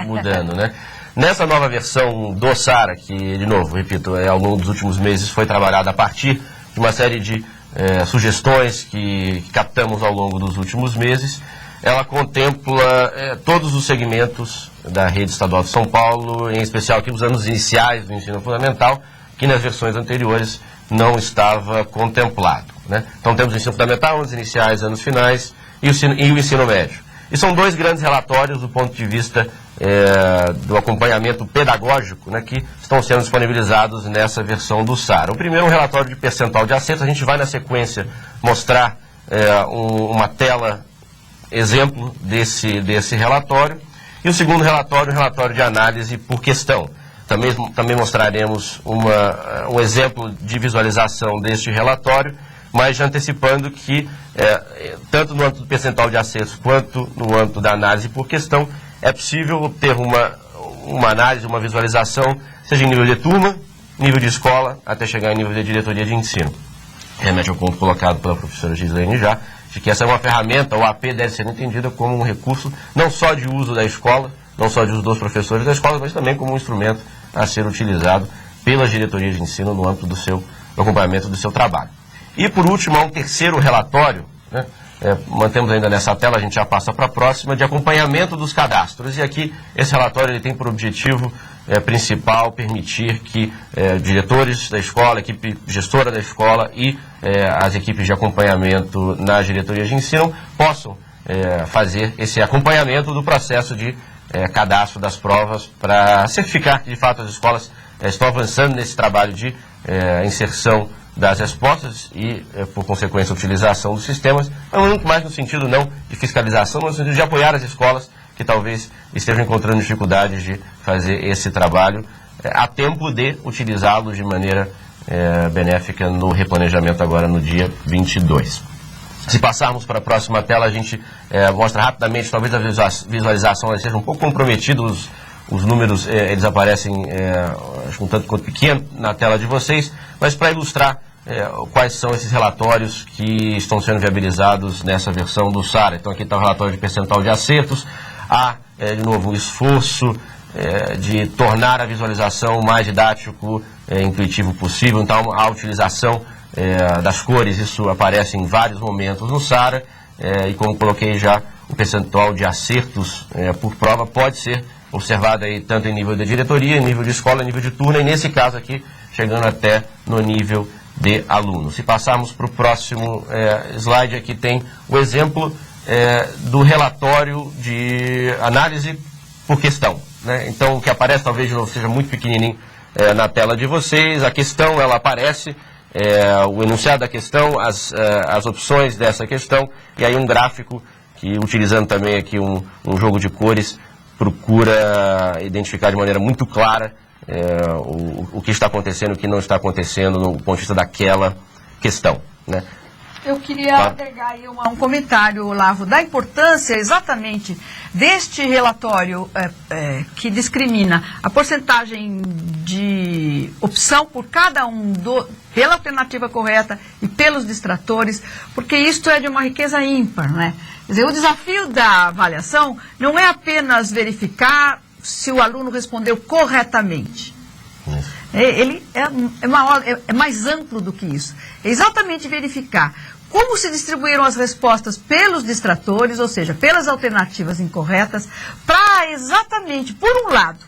mudando, né? Nessa nova versão do SARA, que, de novo, repito, ao longo dos últimos meses foi trabalhada a partir de uma série de sugestões que captamos ao longo dos últimos meses, ela contempla todos os segmentos da rede estadual de São Paulo, em especial aqui os anos iniciais do ensino fundamental, que nas versões anteriores não estava contemplado, né? Então temos o ensino fundamental, anos iniciais, anos finais e o ensino médio. E são dois grandes relatórios do ponto de vista do acompanhamento pedagógico, né, que estão sendo disponibilizados nessa versão do SARA. O primeiro é um relatório de percentual de acerto. A gente vai na sequência mostrar uma tela exemplo desse relatório. E o segundo relatório é um relatório de análise por questão. Também mostraremos um exemplo de visualização deste relatório, mas já antecipando que, tanto no âmbito do percentual de acertos quanto no âmbito da análise por questão, é possível obter uma análise, uma visualização, seja em nível de turma, nível de escola, até chegar em nível de diretoria de ensino. Remete ao ponto colocado pela professora Gislaine já, de que essa é uma ferramenta, o AP deve ser entendida como um recurso não só de uso da escola, não só de uso dos professores da escola, mas também como um instrumento a ser utilizado pelas diretorias de ensino no âmbito do acompanhamento do seu trabalho. E, por último, há um terceiro relatório, né? Mantemos ainda nessa tela, a gente já passa para a próxima, de acompanhamento dos cadastros. E aqui, esse relatório ele tem por objetivo principal permitir que diretores da escola, equipe gestora da escola e as equipes de acompanhamento nas diretorias de ensino possam fazer esse acompanhamento do processo de cadastro das provas para certificar que, de fato, as escolas estão avançando nesse trabalho de inserção das respostas e, por consequência, a utilização dos sistemas, mas muito mais no sentido não de fiscalização, mas no sentido de apoiar as escolas que talvez estejam encontrando dificuldades de fazer esse trabalho a tempo de utilizá-lo de maneira benéfica no replanejamento agora no dia 22. Se passarmos para a próxima tela, a gente mostra rapidamente, talvez a visualização seja um pouco comprometida, os números eles aparecem acho que um tanto quanto pequeno na tela de vocês, mas para ilustrar quais são esses relatórios que estão sendo viabilizados nessa versão do SARA. Então aqui está o relatório de percentual de acertos. Há, de novo, um esforço de tornar a visualização o mais didático e intuitivo possível. Então a utilização das cores, isso aparece em vários momentos no SARA, e como coloquei já, o percentual de acertos por prova pode ser observado aí tanto em nível de diretoria, em nível de escola, em nível de turma, e nesse caso aqui, chegando até no nível de alunos. Se passarmos para o próximo slide, aqui tem o exemplo do relatório de análise por questão, né? Então, o que aparece talvez de novo seja muito pequenininho na tela de vocês. A questão, ela aparece, o enunciado da questão, as opções dessa questão, e aí um gráfico que, utilizando também aqui um jogo de cores, procura identificar de maneira muito clara o que está acontecendo e o que não está acontecendo no ponto de vista daquela questão, né? Eu queria agregar aí um comentário, Olavo, da importância exatamente deste relatório que discrimina a porcentagem de opção por cada pela alternativa correta e pelos distratores, porque isto é de uma riqueza ímpar, né? Quer dizer, o desafio da avaliação não é apenas verificar se o aluno respondeu corretamente. Ele é mais amplo do que isso. É exatamente verificar como se distribuíram as respostas pelos distratores, ou seja, pelas alternativas incorretas, para exatamente, por um lado,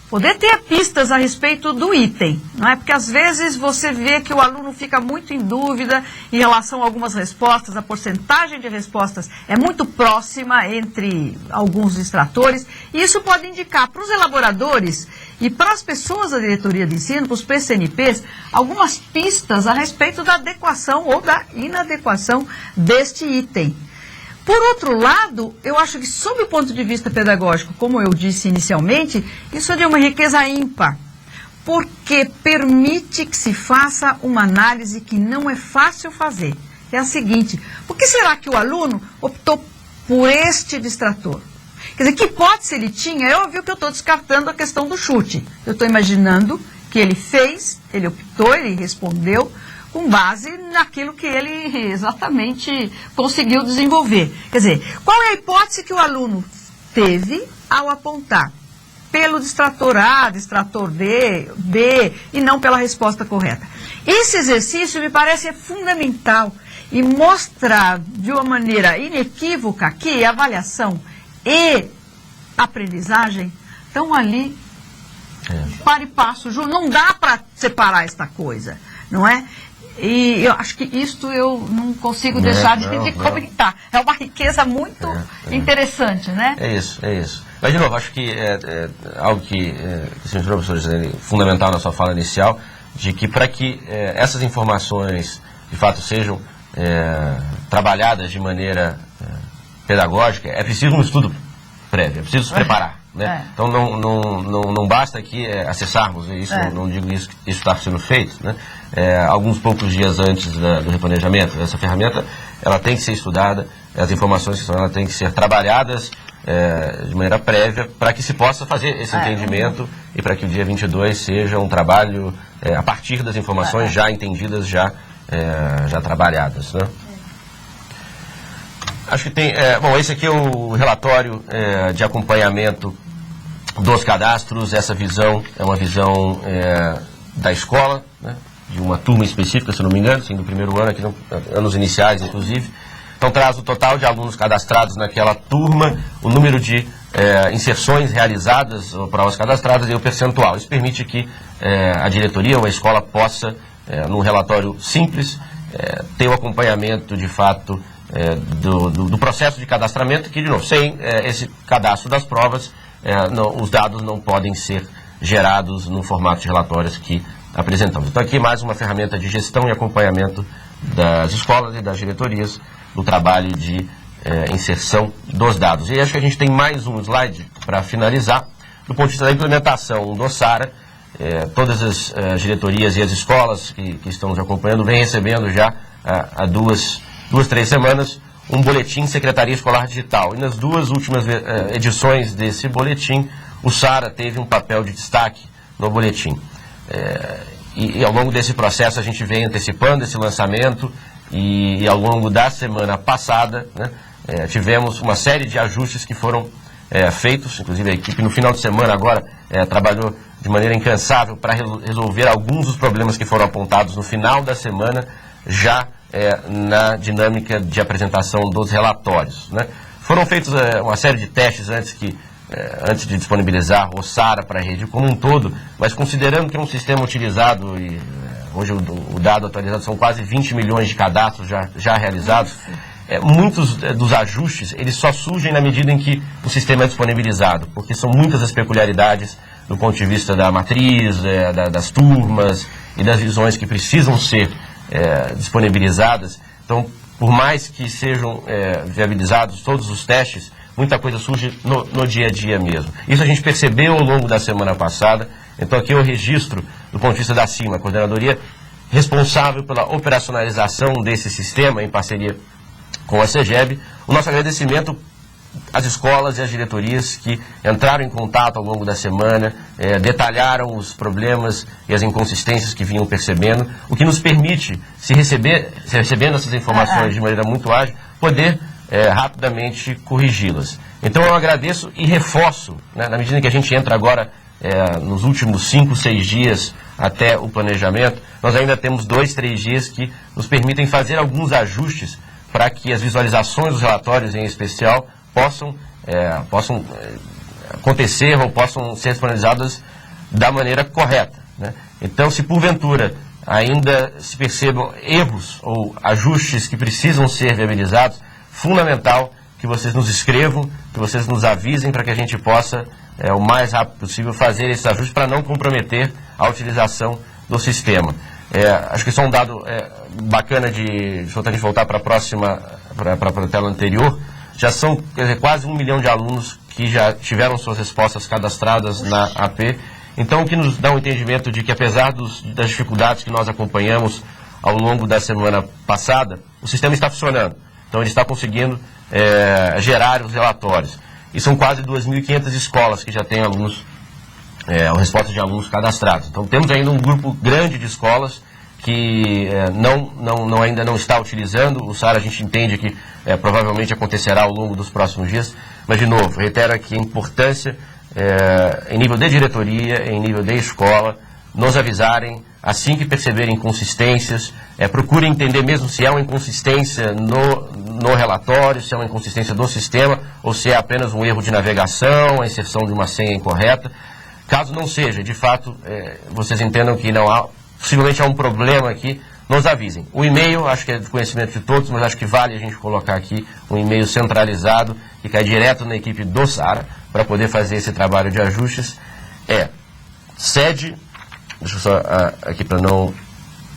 poder ter pistas a respeito do item, não é? Porque às vezes você vê que o aluno fica muito em dúvida em relação a algumas respostas, a porcentagem de respostas é muito próxima entre alguns distratores, e isso pode indicar para os elaboradores e para as pessoas da diretoria de ensino, para os PCNPs, algumas pistas a respeito da adequação ou da inadequação deste item. Por outro lado, eu acho que, sob o ponto de vista pedagógico, como eu disse inicialmente, isso é de uma riqueza ímpar, porque permite que se faça uma análise que não é fácil fazer. É a seguinte: por que será que o aluno optou por este distrator? Quer dizer, que hipótese ele tinha? É óbvio que eu estou descartando a questão do chute. Eu estou imaginando que ele fez, ele optou, ele respondeu com base naquilo que ele exatamente conseguiu desenvolver. Quer dizer, qual é a hipótese que o aluno teve ao apontar pelo distrator A, distrator B, e não pela resposta correta? Esse exercício me parece fundamental e mostra de uma maneira inequívoca que a avaliação e aprendizagem estão ali para e passo. Não dá para separar esta coisa, não é? E eu acho que isto eu não consigo deixar de comentar. É uma riqueza muito interessante, né? É isso. Mas, de novo, acho que algo que o senhor professor Gislaine, fundamental na sua fala inicial, de que para que essas informações, de fato, sejam trabalhadas de maneira pedagógica, é preciso um estudo prévio, é preciso se preparar, né? Então, não basta aqui acessarmos, isso, não digo isso que isso está sendo feito, né? Alguns poucos dias antes do replanejamento. Essa ferramenta, ela tem que ser estudada, as informações que são, ela tem que ser trabalhadas de maneira prévia para que se possa fazer esse entendimento e para que o dia 22 seja um trabalho a partir das informações já entendidas, já trabalhadas, né? Acho que tem... bom, esse aqui é o relatório de acompanhamento dos cadastros. Essa visão é uma visão da escola, né? De uma turma específica, se não me engano, assim, do primeiro ano, aqui anos iniciais, inclusive. Então, traz o total de alunos cadastrados naquela turma, o número de inserções realizadas, ou provas cadastradas, e o percentual. Isso permite que a diretoria ou a escola possa, num relatório simples, ter o acompanhamento, de fato, do processo de cadastramento, que, de novo, sem esse cadastro das provas, os dados não podem ser gerados no formato de relatórios que apresentamos. Então, aqui mais uma ferramenta de gestão e acompanhamento das escolas e das diretorias no trabalho de inserção dos dados. E acho que a gente tem mais um slide para finalizar. Do ponto de vista da implementação do SARA, todas as diretorias e as escolas que estão nos acompanhando vêm recebendo já há duas, 3 semanas um boletim Secretaria Escolar Digital. E nas 2 últimas edições desse boletim, o SARA teve um papel de destaque no boletim. E ao longo desse processo a gente vem antecipando esse lançamento e ao longo da semana passada, né, tivemos uma série de ajustes que foram feitos. Inclusive a equipe no final de semana agora trabalhou de maneira incansável para resolver alguns dos problemas que foram apontados no final da semana, já na dinâmica de apresentação dos relatórios, né. Foram feitos uma série de testes antes de disponibilizar o SARA para a rede como um todo, mas considerando que é um sistema utilizado hoje o dado atualizado são quase 20 milhões de cadastros já realizados. Muitos dos ajustes, eles só surgem na medida em que o sistema é disponibilizado, porque são muitas as peculiaridades do ponto de vista da matriz, das turmas e das visões que precisam ser disponibilizadas. Então, por mais que sejam viabilizados todos os testes, muita coisa surge no dia a dia mesmo. Isso a gente percebeu ao longo da semana passada. Então aqui eu registro, do ponto de vista da CIMA, a coordenadoria responsável pela operacionalização desse sistema, em parceria com a CEGEB, o nosso agradecimento às escolas e às diretorias que entraram em contato ao longo da semana, detalharam os problemas e as inconsistências que vinham percebendo, o que nos permite, se recebendo essas informações de maneira muito ágil, poder rapidamente corrigi-las. Então eu agradeço e reforço, né, na medida em que a gente entra agora nos últimos 5, 6 dias até o planejamento, nós ainda temos 2, 3 dias que nos permitem fazer alguns ajustes para que as visualizações dos relatórios, em especial, possam acontecer ou possam ser disponibilizadas da maneira correta, né? Então, se porventura ainda se percebam erros ou ajustes que precisam ser viabilizados, fundamental que vocês nos escrevam, que vocês nos avisem para que a gente possa, o mais rápido possível, fazer esses ajustes para não comprometer a utilização do sistema. Acho que isso é um dado bacana de a gente voltar para a próxima, para a tela anterior. Já são quase 1 milhão de alunos que já tiveram suas respostas cadastradas na AP. Então, o que nos dá um entendimento de que, apesar das dificuldades que nós acompanhamos ao longo da semana passada, o sistema está funcionando. Então, ele está conseguindo gerar os relatórios. E são quase 2.500 escolas que já têm alunos, respostas de alunos cadastrados. Então, temos ainda um grupo grande de escolas que ainda não está utilizando. O SARA a gente entende que provavelmente acontecerá ao longo dos próximos dias. Mas, de novo, reitero aqui a importância, em nível de diretoria, em nível de escola, nos avisarem assim que perceberem inconsistências. Procurem entender mesmo se é uma inconsistência no relatório, se é uma inconsistência do sistema, ou se é apenas um erro de navegação, a inserção de uma senha incorreta. Caso não seja, de fato, vocês entendam que possivelmente há um problema aqui, nos avisem. O e-mail, acho que é de conhecimento de todos, mas acho que vale a gente colocar aqui um e-mail centralizado, que cai direto na equipe do SARA, para poder fazer esse trabalho de ajustes. Deixa eu só aqui para não...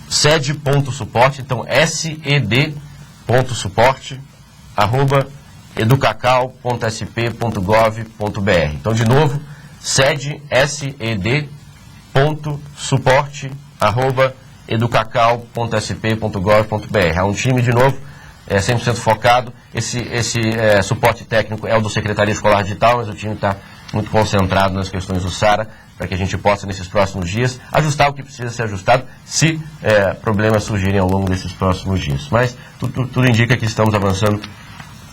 sed.suporte, então sed.suporte@educacau.sp.gov.br. Então, de novo, sed.suporte@educacau.sp.gov.br. Há um time, de novo, 100% focado. Esse suporte técnico é o do Secretaria Escolar Digital, mas o time está muito concentrado nas questões do SARA, para que a gente possa, nesses próximos dias, ajustar o que precisa ser ajustado, se problemas surgirem ao longo desses próximos dias. Mas tudo indica que estamos avançando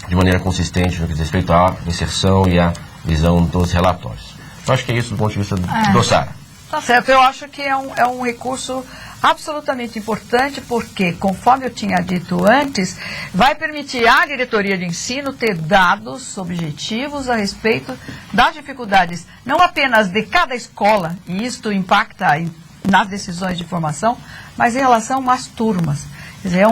de maneira consistente no que diz respeito à inserção e à visão dos relatórios. Eu acho que é isso do ponto de vista do SARA. Tá certo, eu acho que é um recurso absolutamente importante, porque, conforme eu tinha dito antes, vai permitir à diretoria de ensino ter dados objetivos a respeito das dificuldades, não apenas de cada escola, e isto impacta nas decisões de formação, mas em relação às turmas. Quer dizer,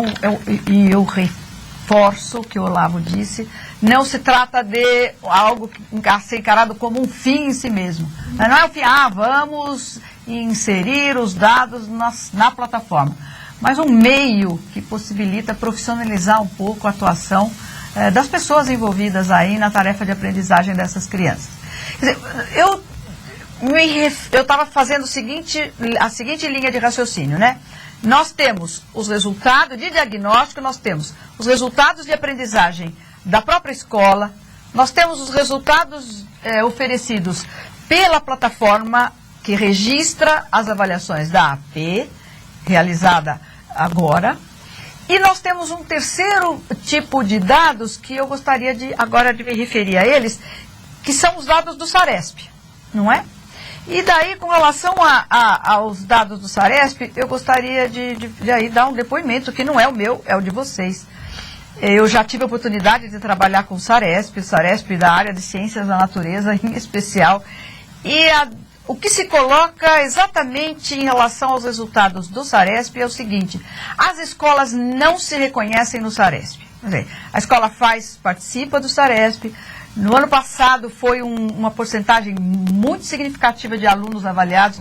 e eu reforço o que o Olavo disse, não se trata de algo a ser encarado como um fim em si mesmo. Não é o fim, vamos inserir os dados na plataforma, mas um meio que possibilita profissionalizar um pouco a atuação das pessoas envolvidas aí na tarefa de aprendizagem dessas crianças. Quer dizer, eu estava fazendo a seguinte linha de raciocínio, né? Nós temos os resultados de diagnóstico, nós temos os resultados de aprendizagem da própria escola, nós temos os resultados oferecidos pela plataforma que registra as avaliações da AP, realizada agora, e nós temos um terceiro tipo de dados que eu gostaria agora de me referir a eles, que são os dados do SARESP, não é? E daí, com relação aos dados do SARESP, eu gostaria de aí dar um depoimento que não é o meu, é o de vocês. Eu já tive a oportunidade de trabalhar com o SARESP da área de Ciências da Natureza em especial, e o que se coloca exatamente em relação aos resultados do Saresp é o seguinte: as escolas não se reconhecem no Saresp. Quer dizer, a escola participa do Saresp. No ano passado foi uma porcentagem muito significativa de alunos avaliados,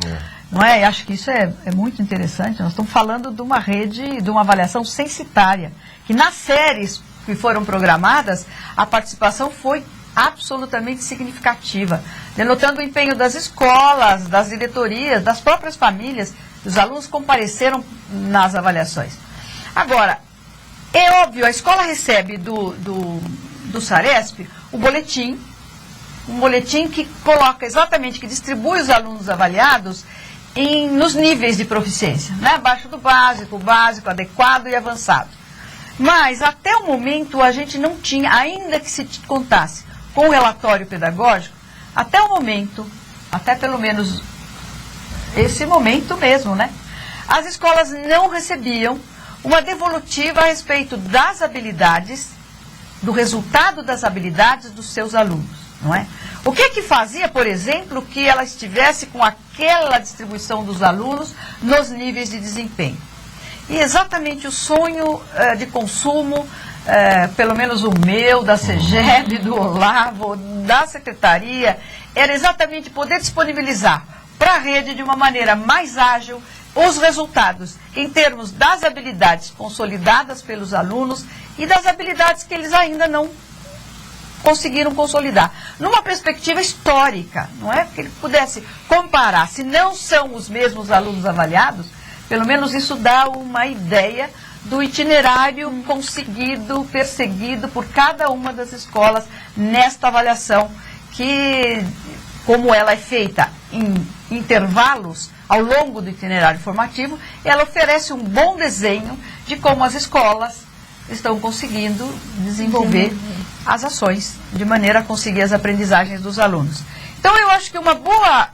não é? E acho que isso é muito interessante. Nós estamos falando de uma rede, de uma avaliação censitária, que nas séries que foram programadas, a participação foi absolutamente significativa, denotando o empenho das escolas, das diretorias, das próprias famílias. Os alunos compareceram nas avaliações. Agora, é óbvio, a escola recebe do Saresp um boletim que coloca exatamente, que distribui os alunos avaliados nos níveis de proficiência, né? Abaixo do básico, adequado e avançado. Mas, até o momento, a gente não tinha, ainda que se contasse com o relatório pedagógico, até o momento, até pelo menos esse momento mesmo, né? As escolas não recebiam uma devolutiva a respeito das habilidades, do resultado das habilidades dos seus alunos, não é? O que fazia, por exemplo, que ela estivesse com aquela distribuição dos alunos nos níveis de desempenho? E exatamente o sonho de consumo, pelo menos o meu, da CEGEB, do Olavo, da Secretaria, era exatamente poder disponibilizar para a rede de uma maneira mais ágil os resultados em termos das habilidades consolidadas pelos alunos e das habilidades que eles ainda não conseguiram consolidar. Numa perspectiva histórica, não é? Que ele pudesse comparar, se não são os mesmos alunos avaliados, pelo menos isso dá uma ideia do itinerário conseguido, perseguido por cada uma das escolas nesta avaliação, que, como ela é feita em intervalos ao longo do itinerário formativo, ela oferece um bom desenho de como as escolas estão conseguindo desenvolver as ações de maneira a conseguir as aprendizagens dos alunos. Então, eu acho que uma boa,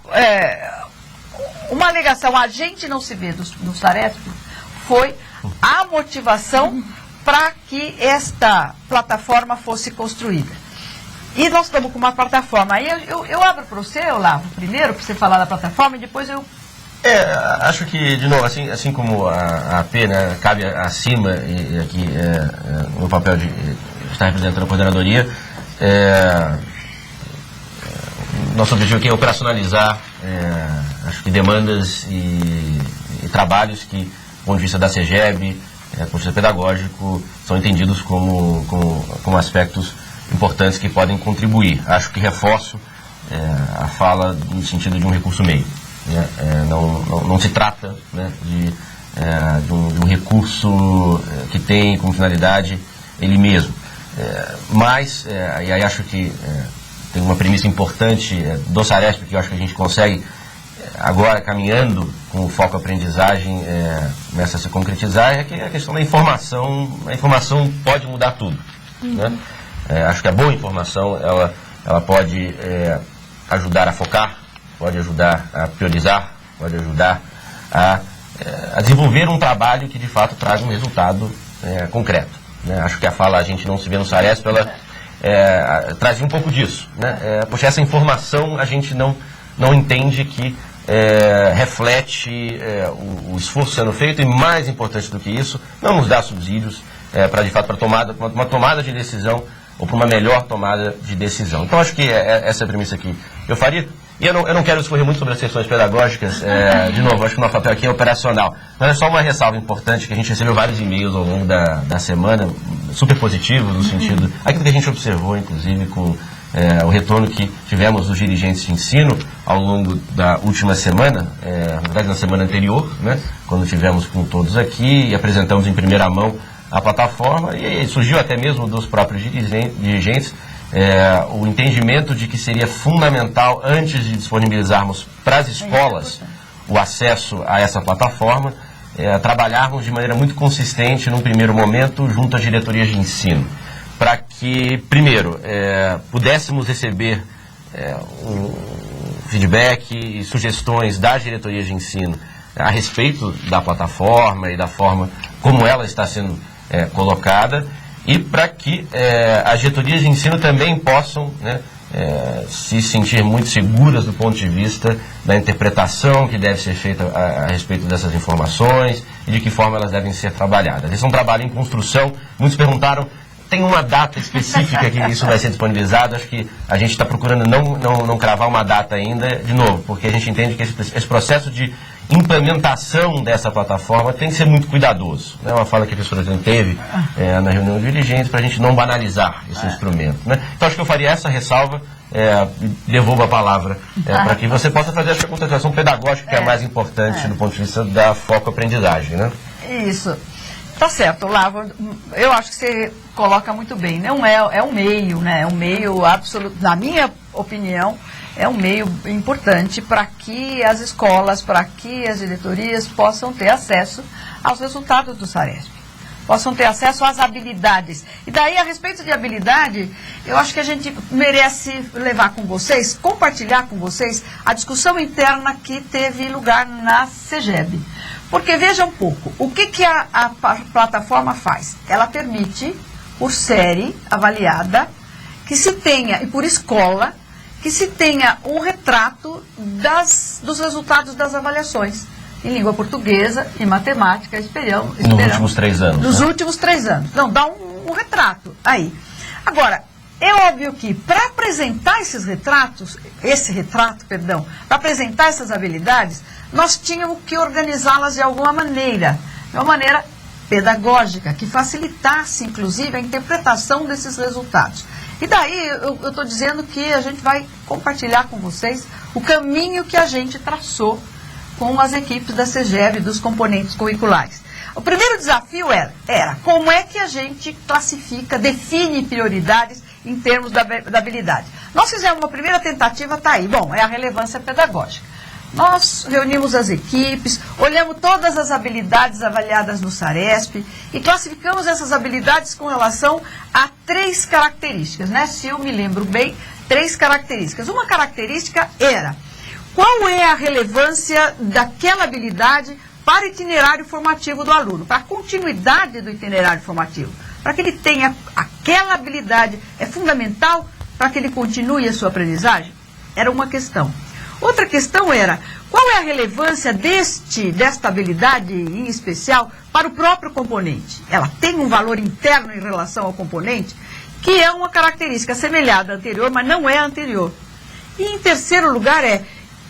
uma alegação, a gente não se vê no Saresp, foi a motivação para que esta plataforma fosse construída. E nós estamos com uma plataforma. Aí eu abro para você, Olavo, primeiro, para você falar da plataforma, e depois eu... Acho que, de novo, assim como a AP, né, cabe acima, e aqui no papel de estar representando a coordenadoria, nosso objetivo aqui é operacionalizar, acho que demandas e trabalhos que, do ponto de vista da CEGEB, do ponto de vista pedagógico, são entendidos como aspectos importantes que podem contribuir. Acho que reforço a fala no sentido de um recurso meio. Não se trata, né, de um recurso que tem como finalidade ele mesmo. Mas, e aí acho que tem uma premissa importante do Saresp, que eu acho que a gente consegue, agora caminhando com o foco aprendizagem, começa a se concretizar, é que a questão da informação. A informação pode mudar tudo. Né? Acho que a boa informação ela pode ajudar a focar, pode ajudar a priorizar, pode ajudar a desenvolver um trabalho que de fato traga um resultado concreto. Né? Acho que a fala "a gente não se vê no Saresp", ela trazia um pouco disso. Né? Poxa, essa informação a gente não entende que reflete o esforço sendo feito, e mais importante do que isso, não nos dá subsídios para de fato para uma tomada de decisão, ou para uma melhor tomada de decisão. Então acho que essa é a premissa que eu faria. E eu não quero discorrer muito sobre as questões pedagógicas, de novo, acho que o nosso papel aqui é operacional. Mas é só uma ressalva importante, que a gente recebeu vários e-mails ao longo da semana, super positivos, no sentido, aquilo que a gente observou, inclusive, com o retorno que tivemos dos dirigentes de ensino ao longo da última semana, na verdade na semana anterior, né, quando tivemos com todos aqui e apresentamos em primeira mão a plataforma, e surgiu até mesmo dos próprios dirigentes o entendimento de que seria fundamental, antes de disponibilizarmos para as escolas o acesso a essa plataforma, trabalharmos de maneira muito consistente, num primeiro momento, junto às diretorias de ensino, para que, primeiro, pudéssemos receber um feedback e sugestões das diretorias de ensino a respeito da plataforma e da forma como ela está sendo colocada, e para que as diretorias de ensino também possam, né, se sentir muito seguras do ponto de vista da interpretação que deve ser feita a respeito dessas informações e de que forma elas devem ser trabalhadas. Esse é um trabalho em construção. Muitos perguntaram, tem uma data específica que isso vai ser disponibilizado? Acho que a gente está procurando não cravar uma data ainda, de novo, porque a gente entende que esse processo de implementação dessa plataforma tem que ser muito cuidadoso. É uma fala que a professora teve na reunião de dirigentes para a gente não banalizar esse instrumento. Né? Então acho que eu faria essa ressalva, devolvo a palavra para que você possa fazer essa contestação pedagógica que é a mais importante do ponto de vista da foco-aprendizagem. Né? Isso. Tá certo, Olavo, eu acho que você coloca muito bem. Não é um meio, né? É um meio absoluto, na minha opinião, é um meio importante para que as escolas, para que as diretorias possam ter acesso aos resultados do Saresp, possam ter acesso às habilidades. E daí, a respeito de habilidade, eu acho que a gente merece levar com vocês, compartilhar com vocês a discussão interna que teve lugar na CEGEB. Porque veja um pouco, o que a plataforma faz? Ela permite, por série avaliada, que se tenha, e por escola, que se tenha um retrato dos resultados das avaliações em língua portuguesa e matemática, esperamos. Nos últimos 3 anos. Nos últimos 3 anos. Não, dá um retrato aí. Agora, é óbvio que para apresentar para apresentar essas habilidades, nós tínhamos que organizá-las de alguma maneira, de uma maneira pedagógica, que facilitasse, inclusive, a interpretação desses resultados. E daí, eu estou dizendo que a gente vai compartilhar com vocês o caminho que a gente traçou com as equipes da CEGEB, dos componentes curriculares. O primeiro desafio era como é que a gente classifica, define prioridades em termos da habilidade. Nós fizemos uma primeira tentativa, está aí, bom, é a relevância pedagógica. Nós reunimos as equipes, olhamos todas as habilidades avaliadas no Saresp e classificamos essas habilidades com relação a 3 características, né? Se eu me lembro bem, 3 características. Uma característica era qual é a relevância daquela habilidade para o itinerário formativo do aluno, para a continuidade do itinerário formativo, para que ele tenha aquela habilidade, é fundamental para que ele continue a sua aprendizagem? Era uma questão. Outra questão era, qual é a relevância desta habilidade em especial para o próprio componente? Ela tem um valor interno em relação ao componente, que é uma característica semelhante à anterior, mas não é a anterior. E em terceiro lugar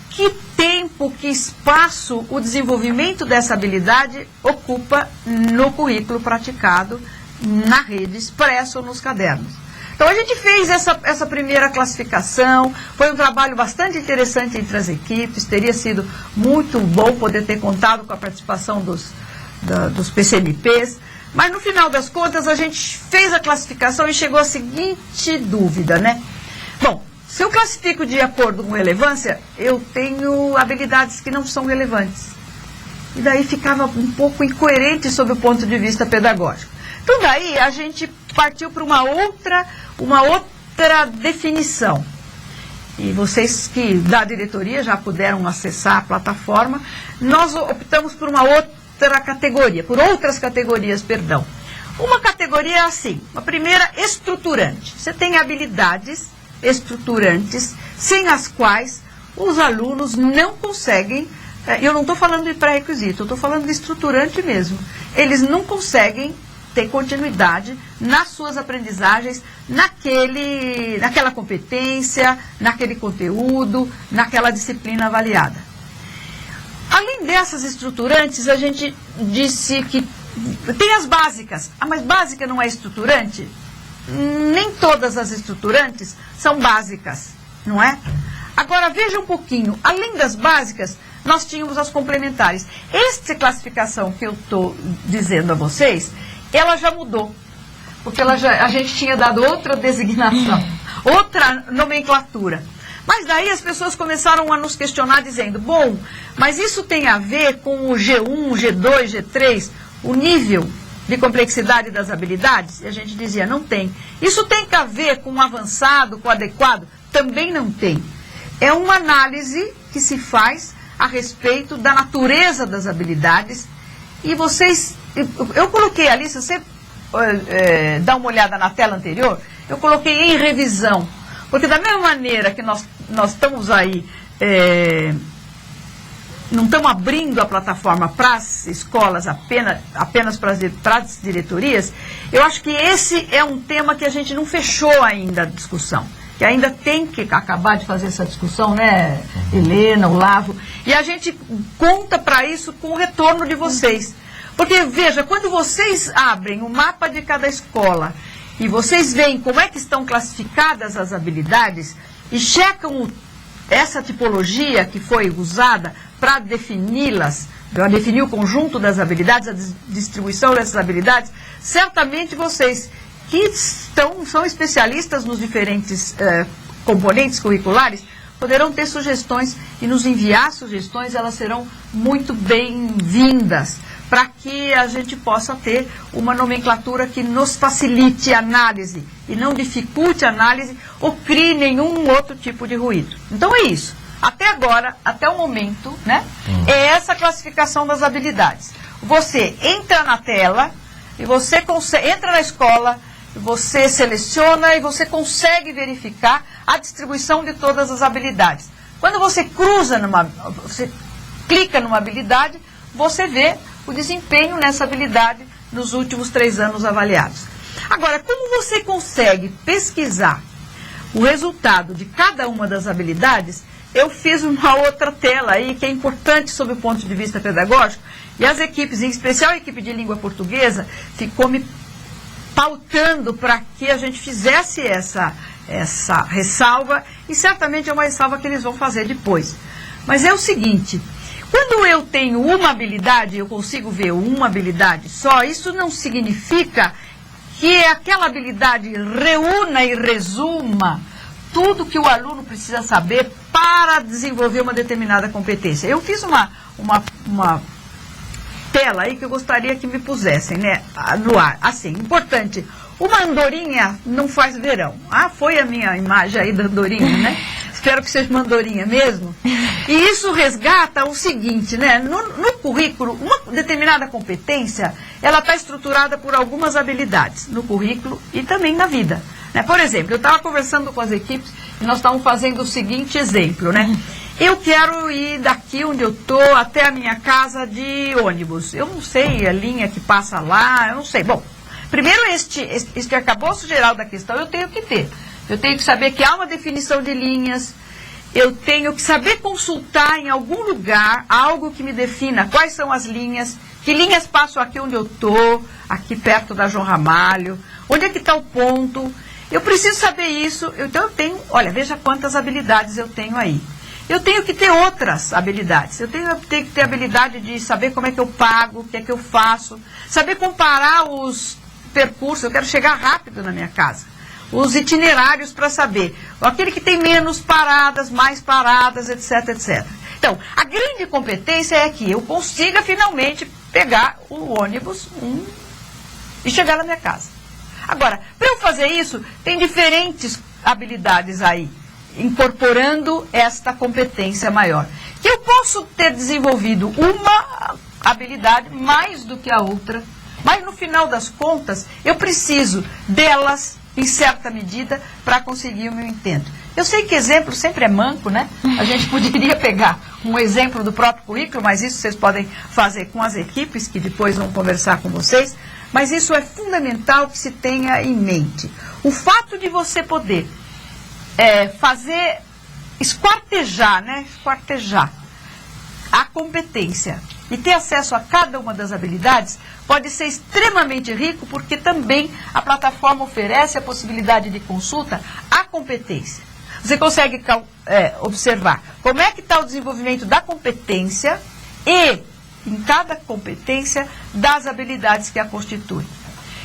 que tempo, que espaço o desenvolvimento dessa habilidade ocupa no currículo praticado, na rede, expresso ou nos cadernos. Então, a gente fez essa primeira classificação, foi um trabalho bastante interessante entre as equipes, teria sido muito bom poder ter contado com a participação dos PCMPs, mas no final das contas a gente fez a classificação e chegou à seguinte dúvida, né? Bom, se eu classifico de acordo com relevância, eu tenho habilidades que não são relevantes. E daí ficava um pouco incoerente sob o ponto de vista pedagógico. Então daí a gente partiu para uma outra definição. E vocês que da diretoria já puderam acessar a plataforma, nós optamos por uma outra categoria, por outras categorias, perdão. Uma categoria assim, uma primeira estruturante. Você tem habilidades estruturantes sem as quais os alunos não conseguem, eu não estou falando de pré-requisito, eu estou falando de estruturante mesmo. Eles não conseguem ter continuidade nas suas aprendizagens, naquela competência, naquele conteúdo, naquela disciplina avaliada. Além dessas estruturantes, a gente disse que tem as básicas. Mas básica não é estruturante? Nem todas as estruturantes são básicas, não é? Agora, veja um pouquinho, além das básicas, nós tínhamos as complementares. Esta classificação que eu estou dizendo a vocês, ela já mudou, porque a gente tinha dado outra designação, outra nomenclatura. Mas daí as pessoas começaram a nos questionar dizendo, bom, mas isso tem a ver com o G1, G2, G3, o nível de complexidade das habilidades? E a gente dizia, não tem. Isso tem a ver com o avançado, com o adequado? Também não tem. É uma análise que se faz a respeito da natureza das habilidades. E vocês, eu coloquei ali, se você dá uma olhada na tela anterior, eu coloquei em revisão, Porque da mesma maneira que nós estamos aí, não estamos abrindo a plataforma para as escolas apenas para as diretorias, eu acho que esse é um tema que a gente não fechou ainda a discussão, que ainda tem que acabar de fazer essa discussão, né, Helena, Olavo, e a gente conta para isso com o retorno de vocês. Porque, veja, quando vocês abrem o mapa de cada escola e vocês veem como é que estão classificadas as habilidades e checam essa tipologia que foi usada para defini-las, para definir o conjunto das habilidades, a distribuição dessas habilidades, certamente vocês que são especialistas nos diferentes componentes curriculares, poderão ter sugestões e nos enviar sugestões, elas serão muito bem-vindas, para que a gente possa ter uma nomenclatura que nos facilite a análise e não dificulte a análise ou crie nenhum outro tipo de ruído. Então é isso. Até agora, até o momento, né, é essa classificação das habilidades. Você entra na tela e você entra na escola, você seleciona e você consegue verificar a distribuição de todas as habilidades. Quando você você clica numa habilidade, você vê o desempenho nessa habilidade nos últimos 3 anos avaliados. Agora, como você consegue pesquisar o resultado de cada uma das habilidades, eu fiz uma outra tela aí que é importante sob o ponto de vista pedagógico, e as equipes, em especial a equipe de língua portuguesa, ficou me pautando para que a gente fizesse essa ressalva, e certamente é uma ressalva que eles vão fazer depois. Mas é o seguinte, quando eu tenho uma habilidade, eu consigo ver uma habilidade só, isso não significa que aquela habilidade reúna e resuma tudo que o aluno precisa saber para desenvolver uma determinada competência. Eu fiz uma tela aí que eu gostaria que me pusessem, né, no ar. Assim, importante, uma andorinha não faz verão. Ah, foi a minha imagem aí da andorinha, né? Espero que seja uma andorinha mesmo. E isso resgata o seguinte, né? No currículo, uma determinada competência, ela está estruturada por algumas habilidades, no currículo e também na vida. Né? Por exemplo, eu estava conversando com as equipes e nós estávamos fazendo o seguinte exemplo, né? Eu quero ir daqui onde eu estou até a minha casa de ônibus. Eu não sei a linha que passa lá, eu não sei. Bom, primeiro este arcabouço geral da questão eu tenho que ter. Eu tenho que saber que há uma definição de linhas, eu tenho que saber consultar em algum lugar algo que me defina quais são as linhas, que linhas passam aqui onde eu estou, aqui perto da João Ramalho, onde é que está o ponto. Eu preciso saber isso, então eu tenho, olha, veja quantas habilidades eu tenho aí. Eu tenho que ter outras habilidades, eu tenho que ter a habilidade de saber como é que eu pago, o que é que eu faço, saber comparar os percursos, eu quero chegar rápido na minha casa. Os itinerários para saber, aquele que tem menos paradas, mais paradas, etc, etc. Então, a grande competência é que eu consiga finalmente pegar o ônibus e chegar na minha casa. Agora, para eu fazer isso, tem diferentes habilidades aí, incorporando esta competência maior. Que eu posso ter desenvolvido uma habilidade mais do que a outra, mas no final das contas, eu preciso delas em certa medida, para conseguir o meu intento. Eu sei que exemplo sempre é manco, né? A gente poderia pegar um exemplo do próprio currículo, mas isso vocês podem fazer com as equipes, que depois vão conversar com vocês, mas isso é fundamental que se tenha em mente. O fato de você poder esquartejar a competência e ter acesso a cada uma das habilidades pode ser extremamente rico, porque também a plataforma oferece a possibilidade de consulta à competência. Você consegue observar como é que está o desenvolvimento da competência e, em cada competência, das habilidades que a constituem.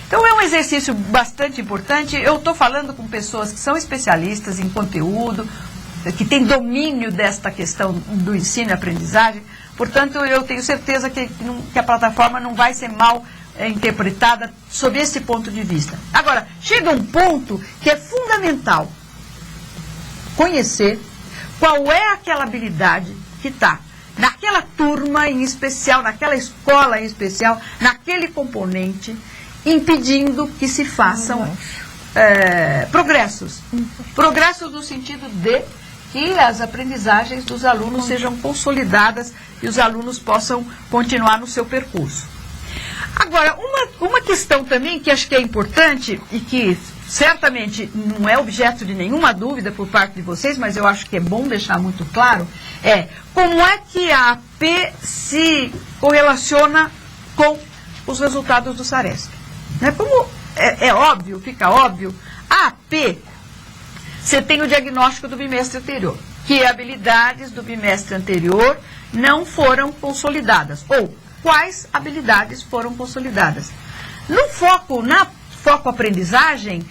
Então é um exercício bastante importante. Eu estou falando com pessoas que são especialistas em conteúdo, que têm domínio desta questão do ensino e aprendizagem. Portanto, eu tenho certeza que a plataforma não vai ser mal interpretada sob esse ponto de vista. Agora, chega um ponto que é fundamental conhecer qual é aquela habilidade que está naquela turma em especial, naquela escola em especial, naquele componente, impedindo que se façam progressos. Progressos no sentido de que as aprendizagens dos alunos sejam consolidadas e os alunos possam continuar no seu percurso. Agora, uma questão também que acho que é importante e que certamente não é objeto de nenhuma dúvida por parte de vocês, mas eu acho que é bom deixar muito claro, é como é que a AP se correlaciona com os resultados do SARESP. Né? Como é óbvio, fica óbvio, a AP, você tem o diagnóstico do bimestre anterior, que habilidades do bimestre anterior não foram consolidadas, ou quais habilidades foram consolidadas. No foco, na foco aprendizagem,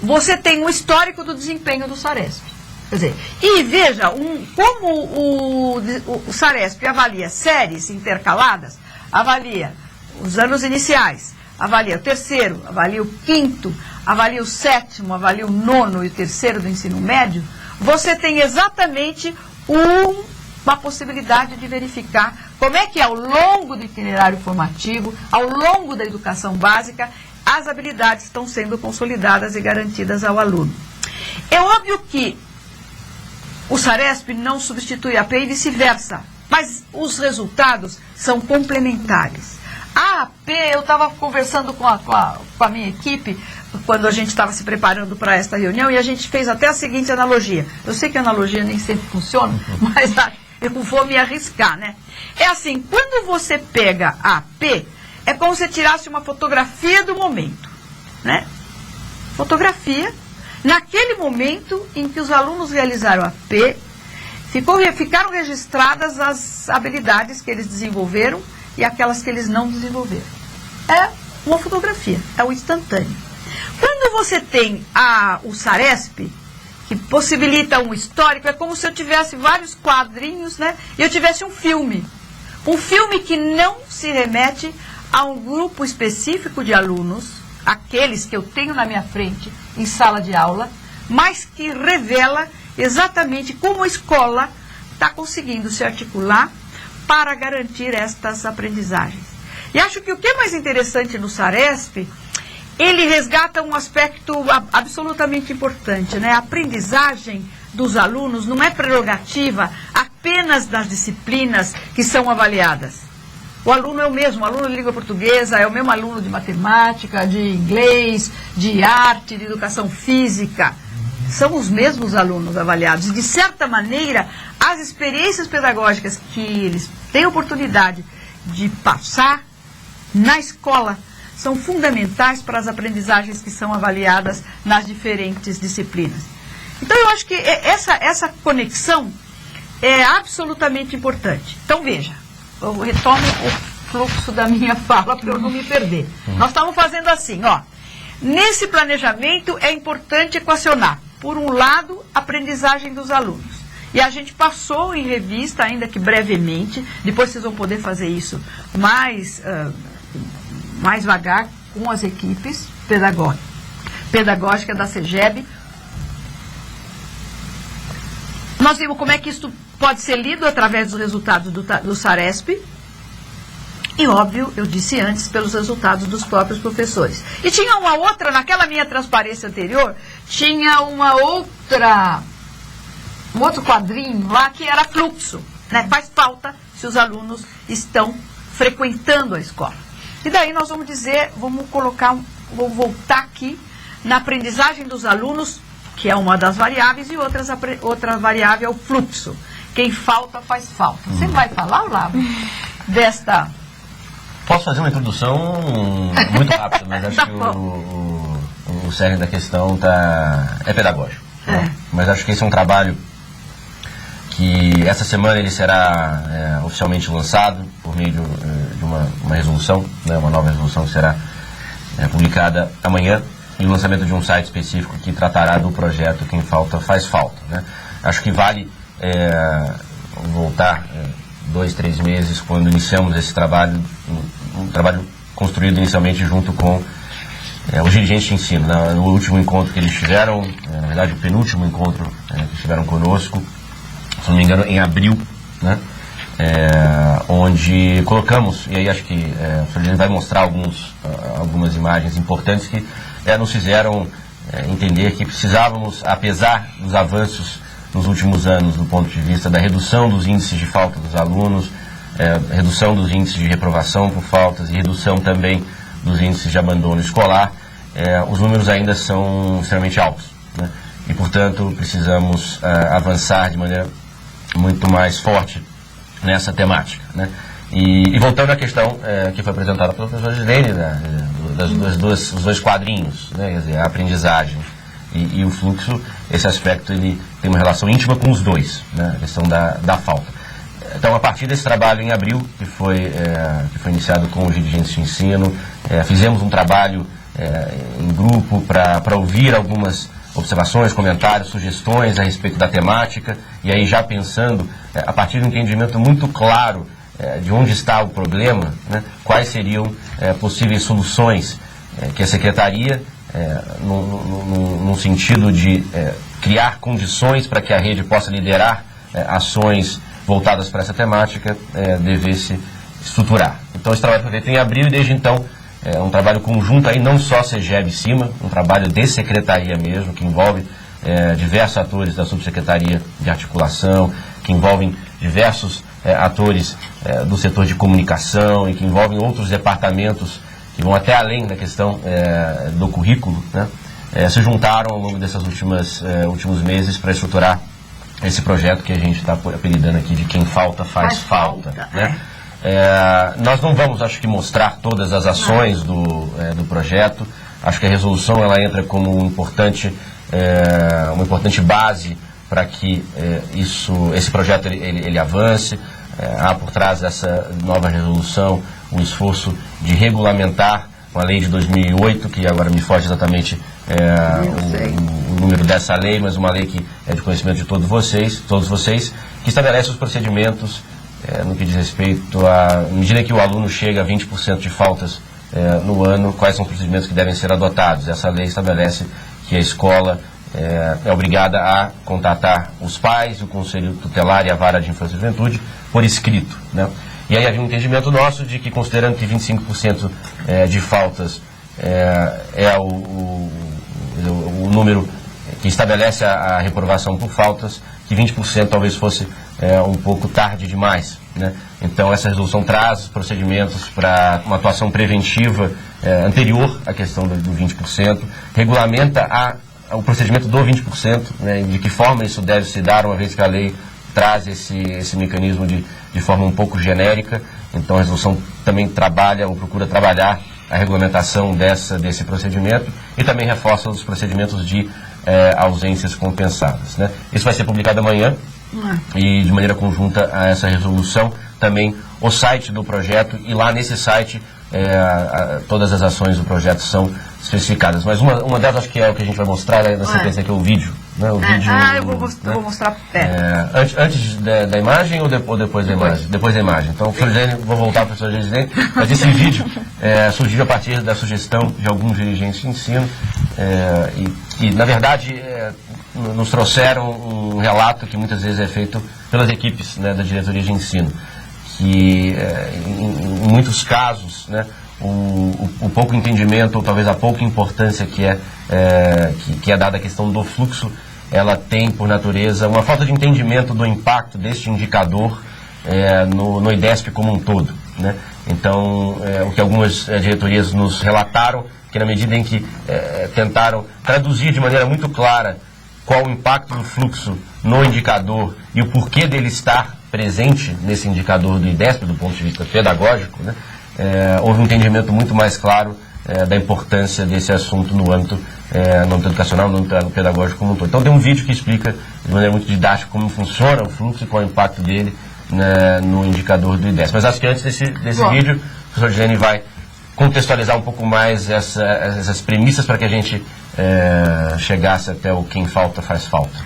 você tem um histórico do desempenho do SARESP. Quer dizer, e veja, como o SARESP avalia séries intercaladas, avalia os anos iniciais, avalia o terceiro, avalia o quinto, avalia o sétimo, avalia o nono e o terceiro do ensino médio, você tem exatamente uma possibilidade de verificar como é que ao longo do itinerário formativo, ao longo da educação básica, as habilidades estão sendo consolidadas e garantidas ao aluno. É óbvio que o SARESP não substitui a AP e vice-versa, mas os resultados são complementares. A AP, eu estava conversando com a minha equipe, quando a gente estava se preparando para esta reunião, e a gente fez até a seguinte analogia. Eu sei que a analogia nem sempre funciona, mas eu vou me arriscar, né? É assim, quando você pega a AP, é como se você tirasse uma fotografia do momento, né? Fotografia, naquele momento em que os alunos realizaram a AP, ficaram registradas as habilidades que eles desenvolveram e aquelas que eles não desenvolveram. É uma fotografia, é o instantâneo. Quando você tem o SARESP, que possibilita um histórico, é como se eu tivesse vários quadrinhos, né? E eu tivesse um filme. Um filme que não se remete a um grupo específico de alunos, aqueles que eu tenho na minha frente em sala de aula, mas que revela exatamente como a escola está conseguindo se articular para garantir estas aprendizagens. E acho que o que é mais interessante no SARESP, ele resgata um aspecto absolutamente importante, né? A aprendizagem dos alunos não é prerrogativa apenas das disciplinas que são avaliadas. O aluno é o mesmo, o aluno de língua portuguesa é o mesmo aluno de matemática, de inglês, de arte, de educação física. São os mesmos alunos avaliados. E, de certa maneira, as experiências pedagógicas que eles têm oportunidade de passar na escola são fundamentais para as aprendizagens que são avaliadas nas diferentes disciplinas. Então, eu acho que essa conexão é absolutamente importante. Então, veja, eu retomo o fluxo da minha fala para eu não me perder. Nós estamos fazendo assim, ó. Nesse planejamento é importante equacionar, por um lado, a aprendizagem dos alunos. E a gente passou em revista, ainda que brevemente, depois vocês vão poder fazer isso mais vagar com as equipes pedagógicas da CEGEB. Nós vimos como é que isso pode ser lido através dos resultados do SARESP. E, óbvio, eu disse antes, pelos resultados dos próprios professores. E tinha uma outra, naquela minha transparência anterior, tinha um outro quadrinho lá que era fluxo, né? Faz falta se os alunos estão frequentando a escola. E daí nós vamos dizer, vamos voltar aqui na aprendizagem dos alunos, que é uma das variáveis, e outra variável é o fluxo. Quem falta, faz falta. Você vai falar, Olavo, desta... Posso fazer uma introdução muito rápida, mas acho que o cerne da questão é pedagógico. Né? Mas acho que esse é um trabalho que essa semana ele será oficialmente lançado por meio de uma resolução, né? Uma nova resolução que será publicada amanhã, e o lançamento de um site específico que tratará do projeto Quem Falta Faz Falta. Né? Acho que vale voltar 2, 3 meses, quando iniciamos esse trabalho, um trabalho construído inicialmente junto com os dirigentes de ensino. No último encontro que eles tiveram, na verdade o penúltimo encontro que estiveram conosco, se não me engano, em abril, né? Onde colocamos, e aí acho que o Fernando vai mostrar algumas imagens importantes que nos fizeram entender que precisávamos, apesar dos avanços nos últimos anos do ponto de vista da redução dos índices de falta dos alunos, redução dos índices de reprovação por faltas e redução também dos índices de abandono escolar, os números ainda são extremamente altos, né? E, portanto, precisamos avançar de maneira muito mais forte nessa temática, né? E voltando à questão que foi apresentada pelo professor Gislene, os dois quadrinhos, né? Quer dizer, a aprendizagem e o fluxo, esse aspecto ele tem uma relação íntima com os dois, né? A questão da falta. Então, a partir desse trabalho em abril, que foi iniciado com os dirigentes de ensino, fizemos um trabalho em grupo para ouvir algumas observações, comentários, sugestões a respeito da temática, e aí já pensando, a partir de um entendimento muito claro de onde está o problema, né, quais seriam possíveis soluções que a Secretaria, no sentido de criar condições para que a rede possa liderar ações voltadas para essa temática, devesse estruturar. Então, esse trabalho foi feito em abril e desde então é um trabalho conjunto aí, não só CEGEB e CIMA, um trabalho de secretaria mesmo, que envolve diversos atores da subsecretaria de articulação, que envolvem diversos atores do setor de comunicação e que envolvem outros departamentos que vão até além da questão do currículo, né? Se juntaram ao longo desses últimos meses para estruturar esse projeto que a gente está apelidando aqui de Quem Falta Faz Falta, né? Nós não vamos, acho que, mostrar todas as ações do projeto. Acho que a resolução ela entra como uma importante base para que esse projeto ele avance. Há por trás dessa nova resolução um esforço de regulamentar uma lei de 2008, que agora me foge exatamente o número dessa lei, mas uma lei que é de conhecimento de todos vocês, que estabelece os procedimentos no que diz respeito à medida que o aluno chega a 20% de faltas no ano, quais são os procedimentos que devem ser adotados. Essa lei estabelece que a escola é obrigada a contatar os pais, o Conselho Tutelar e a Vara de Infância e Juventude por escrito, né? E aí havia um entendimento nosso de que, considerando que 25% de faltas o número que estabelece a reprovação por faltas, que 20% talvez fosse um pouco tarde demais, né? Então, essa resolução traz procedimentos para uma atuação preventiva anterior à questão do 20%, regulamenta o procedimento do 20%, né, de que forma isso deve se dar, uma vez que a lei traz esse mecanismo de forma um pouco genérica. Então, a resolução também trabalha ou procura trabalhar a regulamentação desse procedimento e também reforça os procedimentos de ausências compensadas, né? Isso vai ser publicado amanhã e, de maneira conjunta a essa resolução, também o site do projeto, e lá nesse site todas as ações do projeto são especificadas. Mas uma delas, acho que é o que a gente vai mostrar na sequência aqui, é o vídeo. Né? Eu vou mostrar antes da imagem ou depois da imagem? Depois da imagem. Então, vou voltar para o professor Gislene, mas esse vídeo surgiu a partir da sugestão de alguns dirigentes de ensino e na verdade, nos trouxeram um relato que muitas vezes é feito pelas equipes, né, da diretoria de ensino, que em muitos casos, né, o pouco entendimento, ou talvez a pouca importância que é dada à questão do fluxo, ela tem, por natureza, uma falta de entendimento do impacto deste indicador no IDESP como um todo, né? Então, o que algumas diretorias nos relataram, que na medida em que tentaram traduzir de maneira muito clara qual o impacto do fluxo no indicador e o porquê dele estar presente nesse indicador do IDESP, do ponto de vista pedagógico, né, houve um entendimento muito mais claro da importância desse assunto no âmbito educacional, no âmbito pedagógico como um todo. Então, tem um vídeo que explica de maneira muito didática como funciona o fluxo e qual é o impacto dele, né, no indicador do IDESP. Mas acho que antes desse vídeo, o professor Gislene vai contextualizar um pouco mais essas premissas para que a gente chegasse até o Quem Falta Faz Falta.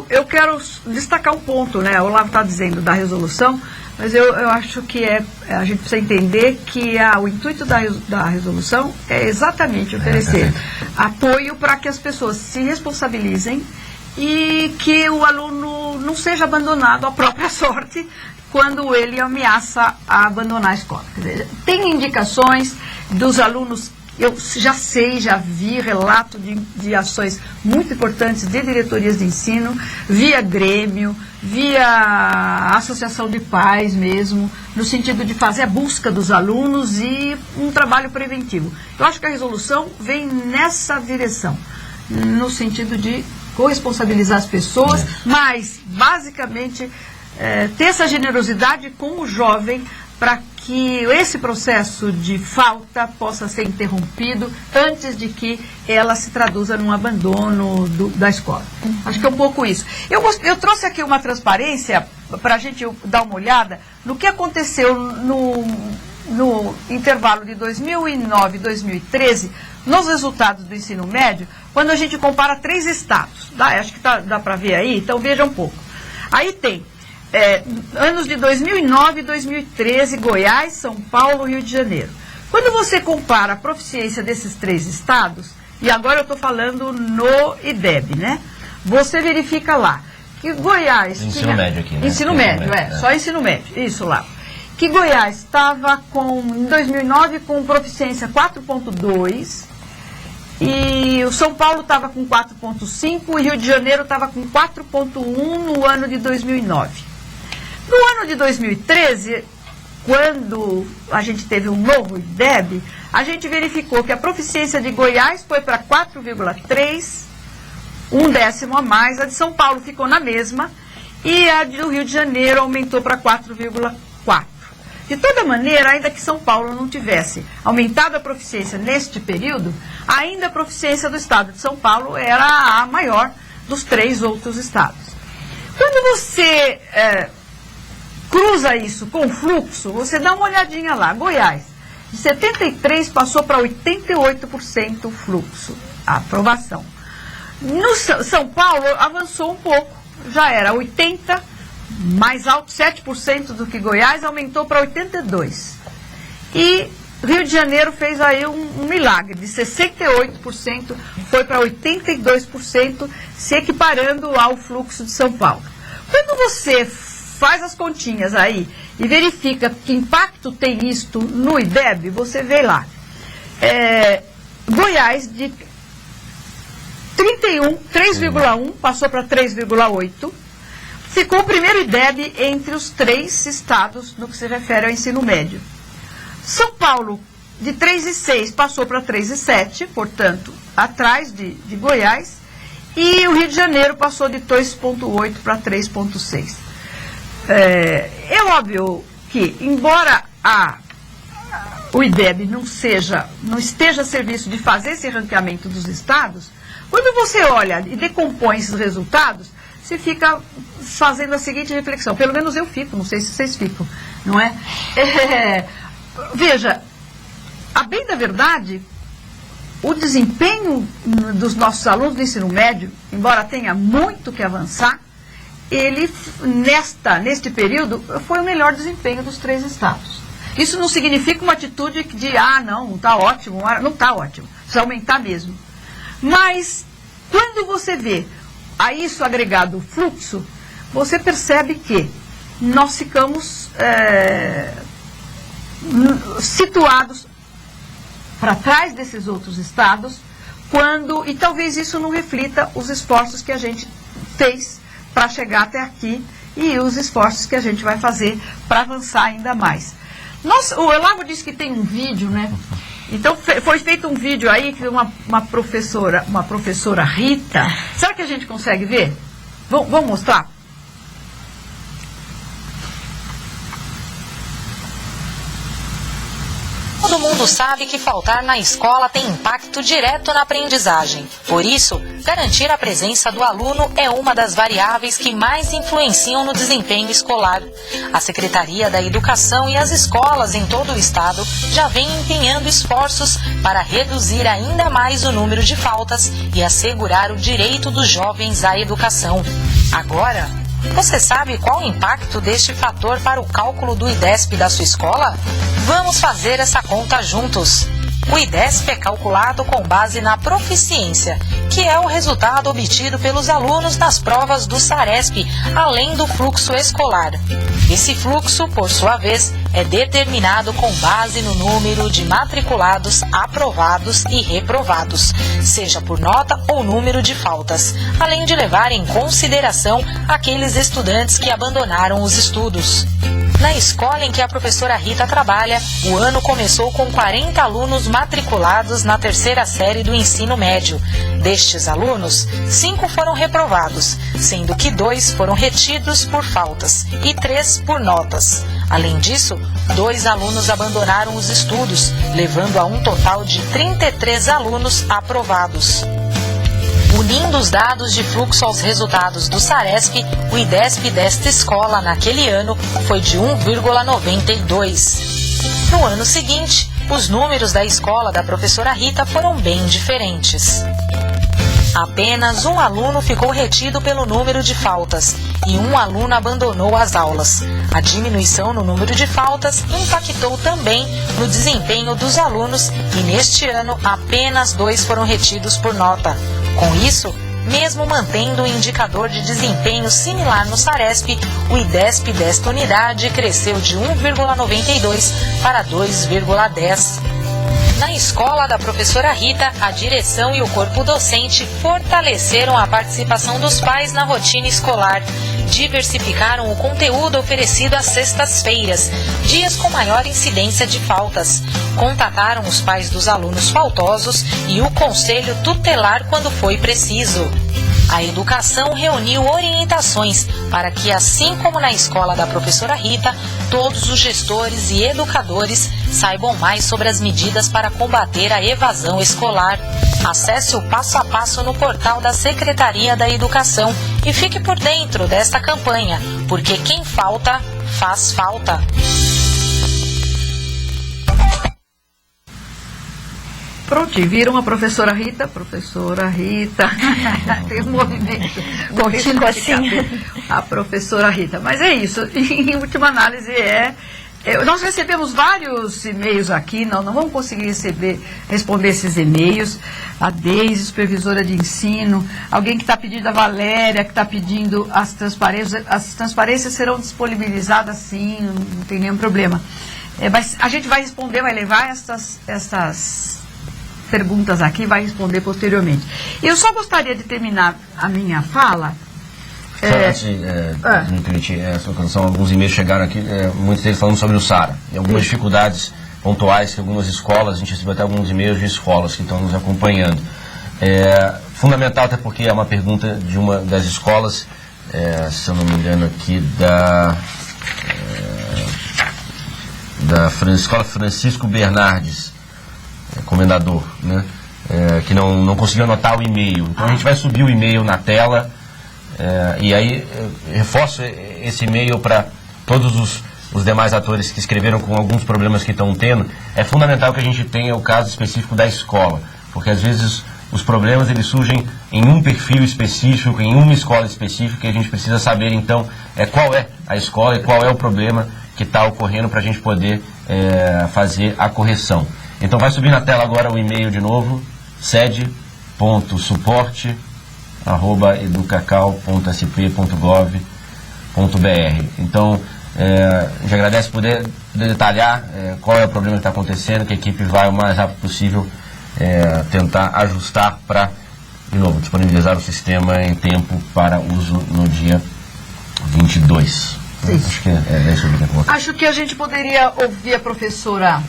Eu quero destacar um ponto, né? O Olavo está dizendo da resolução, mas eu acho que a gente precisa entender que o intuito da resolução é exatamente oferecer apoio para que as pessoas se responsabilizem e que o aluno não seja abandonado à própria sorte quando ele ameaça a abandonar a escola. Quer dizer, tem indicações dos alunos eu já sei, já vi relato de ações muito importantes de diretorias de ensino, via Grêmio, via Associação de Pais mesmo, no sentido de fazer a busca dos alunos e um trabalho preventivo. Eu acho que a resolução vem nessa direção, no sentido de corresponsabilizar as pessoas, mas, basicamente, ter essa generosidade com o jovem para que esse processo de falta possa ser interrompido antes de que ela se traduza num abandono da escola. Acho que é um pouco isso. Eu trouxe aqui uma transparência para a gente dar uma olhada no que aconteceu no intervalo de 2009 e 2013, nos resultados do ensino médio, quando a gente compara 3 estados. Acho que dá para ver aí, então veja um pouco. Aí tem anos de 2009 e 2013, Goiás, São Paulo e Rio de Janeiro. Quando você compara a proficiência desses 3 estados, e agora eu estou falando no IDEB, né? Você verifica lá que Goiás... Ensino médio aqui, né? Ensino médio, só ensino médio, isso lá. Que Goiás estava em 2009 com proficiência 4.2, e o São Paulo estava com 4.5 e Rio de Janeiro estava com 4.1 no ano de 2009. No ano de 2013, quando a gente teve um novo IDEB, a gente verificou que a proficiência de Goiás foi para 4,3, um décimo a mais, a de São Paulo ficou na mesma e a do Rio de Janeiro aumentou para 4,4. De toda maneira, ainda que São Paulo não tivesse aumentado a proficiência neste período, ainda a proficiência do estado de São Paulo era a maior dos 3 outros estados. Quando você cruza isso com o fluxo, você dá uma olhadinha lá. Goiás, de 73 passou para 88% o fluxo, a aprovação. No São Paulo avançou um pouco, já era 80%, mais alto, 7% do que Goiás, aumentou para 82%. E Rio de Janeiro fez aí um milagre, de 68% foi para 82%, se equiparando ao fluxo de São Paulo. Quando você faz as continhas aí e verifica que impacto tem isto no IDEB, você vê lá. Goiás, de 3,1 passou para 3,8. Ficou o primeiro IDEB entre os 3 estados no que se refere ao ensino médio. São Paulo, de 3,6 passou para 3,7, portanto, atrás de Goiás. E o Rio de Janeiro passou de 2,8 para 3,6. É óbvio que, embora o IDEB não esteja a serviço de fazer esse ranqueamento dos estados, quando você olha e decompõe esses resultados, você fica fazendo a seguinte reflexão. Pelo menos eu fico, não sei se vocês ficam, não é? Veja, a bem da verdade, o desempenho dos nossos alunos do ensino médio, embora tenha muito que avançar, ele, neste período, foi o melhor desempenho dos 3 estados. Isso não significa uma atitude de, não está ótimo, não está ótimo, precisa aumentar mesmo. Mas, quando você vê a isso agregado o fluxo, você percebe que nós ficamos situados para trás desses outros estados, e talvez isso não reflita os esforços que a gente fez para chegar até aqui e os esforços que a gente vai fazer para avançar ainda mais. O Olavo disse que tem um vídeo, né? Então foi feito um vídeo aí que uma professora Rita. Será que a gente consegue ver? Vamos mostrar? Todo mundo sabe que faltar na escola tem impacto direto na aprendizagem. Por isso, garantir a presença do aluno é uma das variáveis que mais influenciam no desempenho escolar. A Secretaria da Educação e as escolas em todo o estado já vêm empenhando esforços para reduzir ainda mais o número de faltas e assegurar o direito dos jovens à educação. Agora, você sabe qual o impacto deste fator para o cálculo do IDESP da sua escola? Vamos fazer essa conta juntos. O IDESP é calculado com base na proficiência, que é o resultado obtido pelos alunos nas provas do SARESP, além do fluxo escolar. Esse fluxo, por sua vez, é determinado com base no número de matriculados aprovados e reprovados, seja por nota ou número de faltas, além de levar em consideração aqueles estudantes que abandonaram os estudos. Na escola em que a professora Rita trabalha, o ano começou com 40 alunos matriculados na terceira série do ensino médio. Destes alunos, 5 foram reprovados, sendo que 2 foram retidos por faltas e 3 por notas. Além disso, 2 alunos abandonaram os estudos, levando a um total de 33 alunos aprovados. Unindo os dados de fluxo aos resultados do SARESP, o IDESP desta escola naquele ano foi de 1,92. No ano seguinte, os números da escola da professora Rita foram bem diferentes. Apenas um aluno ficou retido pelo número de faltas e um aluno abandonou as aulas. A diminuição no número de faltas impactou também no desempenho dos alunos e neste ano apenas 2 foram retidos por nota. Com isso, mesmo mantendo o indicador de desempenho similar no SARESP, o IDESP desta unidade cresceu de 1,92 para 2,10. Na escola da professora Rita, a direção e o corpo docente fortaleceram a participação dos pais na rotina escolar, diversificaram o conteúdo oferecido às sextas-feiras, dias com maior incidência de faltas, contataram os pais dos alunos faltosos e o conselho tutelar quando foi preciso. A educação reuniu orientações para que, assim como na escola da professora Rita, todos os gestores e educadores saibam mais sobre as medidas para combater a evasão escolar. Acesse o passo a passo no portal da Secretaria da Educação e fique por dentro desta campanha, porque quem falta, faz falta. Pronto, e viram a professora Rita? Tem um movimento. Ficou assim. A professora Rita. Mas é isso, em última análise nós recebemos vários e-mails aqui, não vamos conseguir responder esses e-mails. A Deise, supervisora de ensino, alguém que está pedindo, a Valéria, que está pedindo as transparências serão disponibilizadas sim, não tem nenhum problema. A gente vai responder, vai levar essas perguntas aqui, vai responder posteriormente. Eu só gostaria de terminar a minha fala. Antes de me permitir, são alguns e-mails chegaram aqui, muitos deles falando sobre o SARA, e algumas dificuldades pontuais que algumas escolas, a gente recebeu até alguns e-mails de escolas que estão nos acompanhando. Fundamental, até porque é uma pergunta de uma das escolas, se eu não me engano aqui, da Escola Francisco Bernardes, comendador, né? Que não conseguiu anotar o e-mail. Então a gente vai subir o e-mail na tela, e aí reforço esse e-mail para todos os demais atores que escreveram com alguns problemas que estão tendo. É fundamental que a gente tenha o caso específico da escola, porque às vezes os problemas eles surgem em um perfil específico, em uma escola específica, e a gente precisa saber então qual é a escola e qual é o problema que está ocorrendo para a gente poder fazer a correção. Então vai subir na tela agora o e-mail de novo, sede.suporte@educacau.sp.gov.br. Então, a gente agradece poder detalhar qual é o problema que está acontecendo, que a equipe vai o mais rápido possível tentar ajustar para, de novo, disponibilizar o sistema em tempo para uso no dia 22. Acho que é isso que eu quero colocar. Acho que a gente poderia ouvir a professora...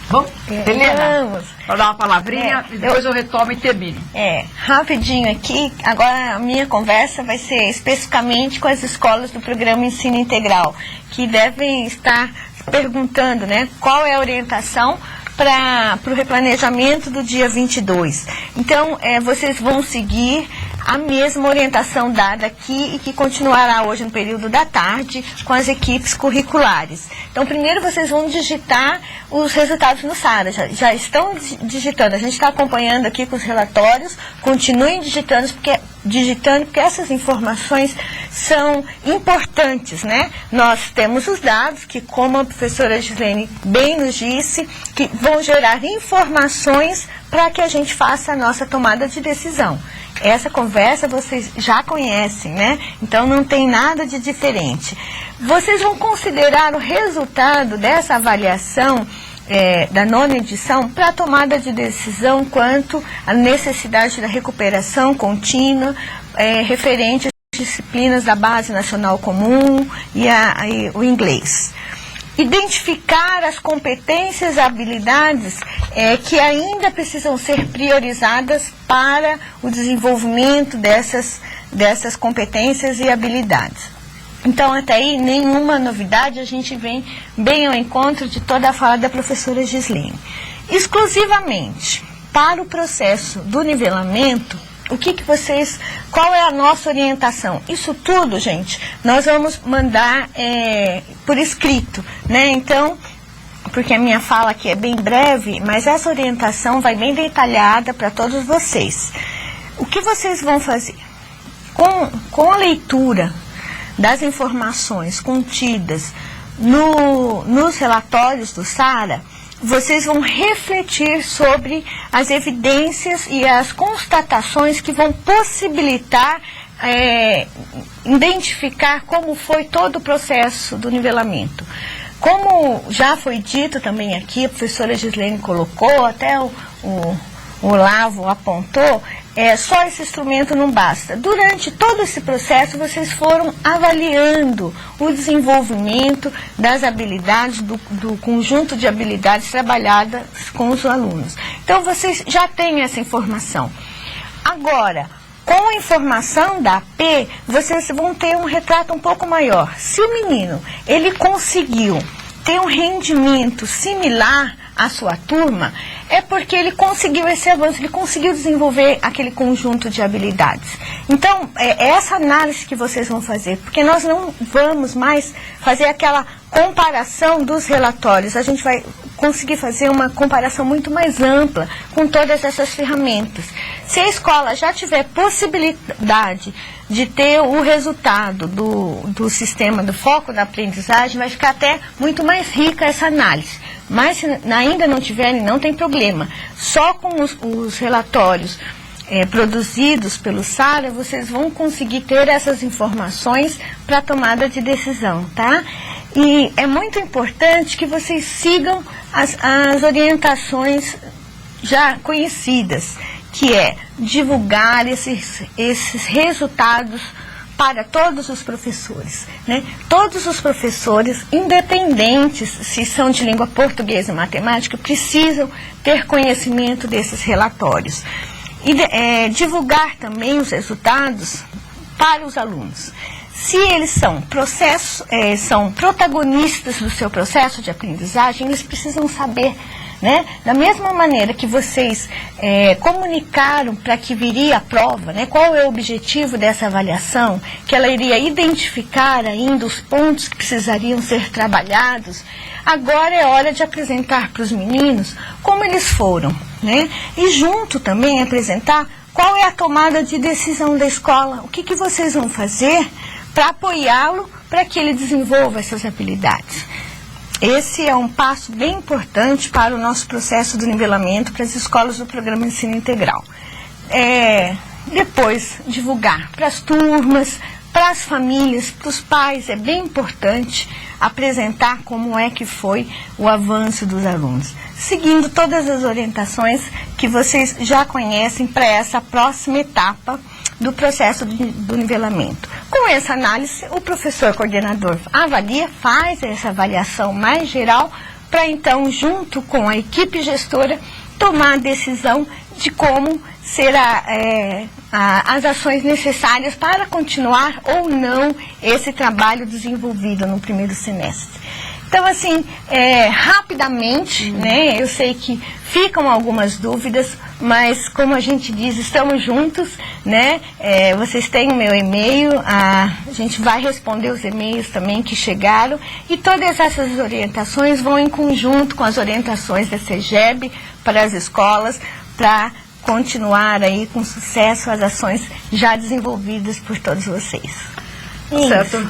Vamos? Helena, para dar uma palavrinha e depois eu retomo e termino. Rapidinho aqui, agora a minha conversa vai ser especificamente com as escolas do programa Ensino Integral, que devem estar perguntando, né, qual é a orientação para o replanejamento do dia 22. Então, vocês vão seguir a mesma orientação dada aqui e que continuará hoje no período da tarde com as equipes curriculares. Então, primeiro vocês vão digitar os resultados no SARA, já estão digitando, a gente está acompanhando aqui com os relatórios, continuem digitando porque essas informações são importantes, né? Nós temos os dados que, como a professora Gislene bem nos disse, que vão gerar informações para que a gente faça a nossa tomada de decisão. Essa conversa vocês já conhecem, né? Então não tem nada de diferente. Vocês vão considerar o resultado dessa avaliação da 9ª edição para a tomada de decisão quanto à necessidade da recuperação contínua referente às disciplinas da Base Nacional Comum e o inglês. Identificar as competências e habilidades que ainda precisam ser priorizadas para o desenvolvimento dessas competências e habilidades. Então, até aí, nenhuma novidade, a gente vem bem ao encontro de toda a fala da professora Gislene. Exclusivamente para o processo do nivelamento, qual é a nossa orientação? Isso tudo, gente, nós vamos mandar por escrito, né? Então, porque a minha fala aqui é bem breve, mas essa orientação vai bem detalhada para todos vocês. O que vocês vão fazer? Com a leitura das informações contidas nos relatórios do SARA, vocês vão refletir sobre as evidências e as constatações que vão possibilitar identificar como foi todo o processo do nivelamento. Como já foi dito também aqui, a professora Gislene colocou, até o Olavo apontou, só esse instrumento não basta. Durante todo esse processo, vocês foram avaliando o desenvolvimento das habilidades, do conjunto de habilidades trabalhadas com os alunos. Então, vocês já têm essa informação. Agora, com a informação da AP, vocês vão ter um retrato um pouco maior. Se o menino, ele conseguiu ter um rendimento similar à sua turma, é porque ele conseguiu esse avanço, ele conseguiu desenvolver aquele conjunto de habilidades. Então, é essa análise que vocês vão fazer, porque nós não vamos mais fazer aquela comparação dos relatórios, a gente vai conseguir fazer uma comparação muito mais ampla com todas essas ferramentas. Se a escola já tiver possibilidade de ter o resultado do sistema do foco da aprendizagem, vai ficar até muito mais rica essa análise. Mas se ainda não tiverem, não tem problema. Só com os relatórios produzidos pelo SARA, vocês vão conseguir ter essas informações para a tomada de decisão, tá? E é muito importante que vocês sigam as orientações já conhecidas, que é divulgar esses resultados para todos os professores, né? Todos os professores, independentes se são de língua portuguesa ou matemática, precisam ter conhecimento desses relatórios. E divulgar também os resultados para os alunos. Se eles são protagonistas do seu processo de aprendizagem, eles precisam saber, né? Da mesma maneira que vocês comunicaram para que viria a prova, né? Qual é o objetivo dessa avaliação, que ela iria identificar ainda os pontos que precisariam ser trabalhados, agora é hora de apresentar para os meninos como eles foram, né? E junto também apresentar qual é a tomada de decisão da escola, o que vocês vão fazer para apoiá-lo, para que ele desenvolva essas habilidades. Esse é um passo bem importante para o nosso processo do nivelamento para as escolas do Programa Ensino Integral. Depois, divulgar para as turmas, para as famílias, para os pais, é bem importante apresentar como é que foi o avanço dos alunos, seguindo todas as orientações que vocês já conhecem para essa próxima etapa do processo do nivelamento. Com essa análise, o professor coordenador avalia, faz essa avaliação mais geral, para então, junto com a equipe gestora, tomar a decisão de como será as ações necessárias para continuar ou não esse trabalho desenvolvido no primeiro semestre. Então, assim, rapidamente, né, eu sei que ficam algumas dúvidas, mas como a gente diz, estamos juntos, né, vocês têm o meu e-mail, a gente vai responder os e-mails também que chegaram, e todas essas orientações vão em conjunto com as orientações da CEGEB para as escolas, para continuar aí com sucesso as ações já desenvolvidas por todos vocês.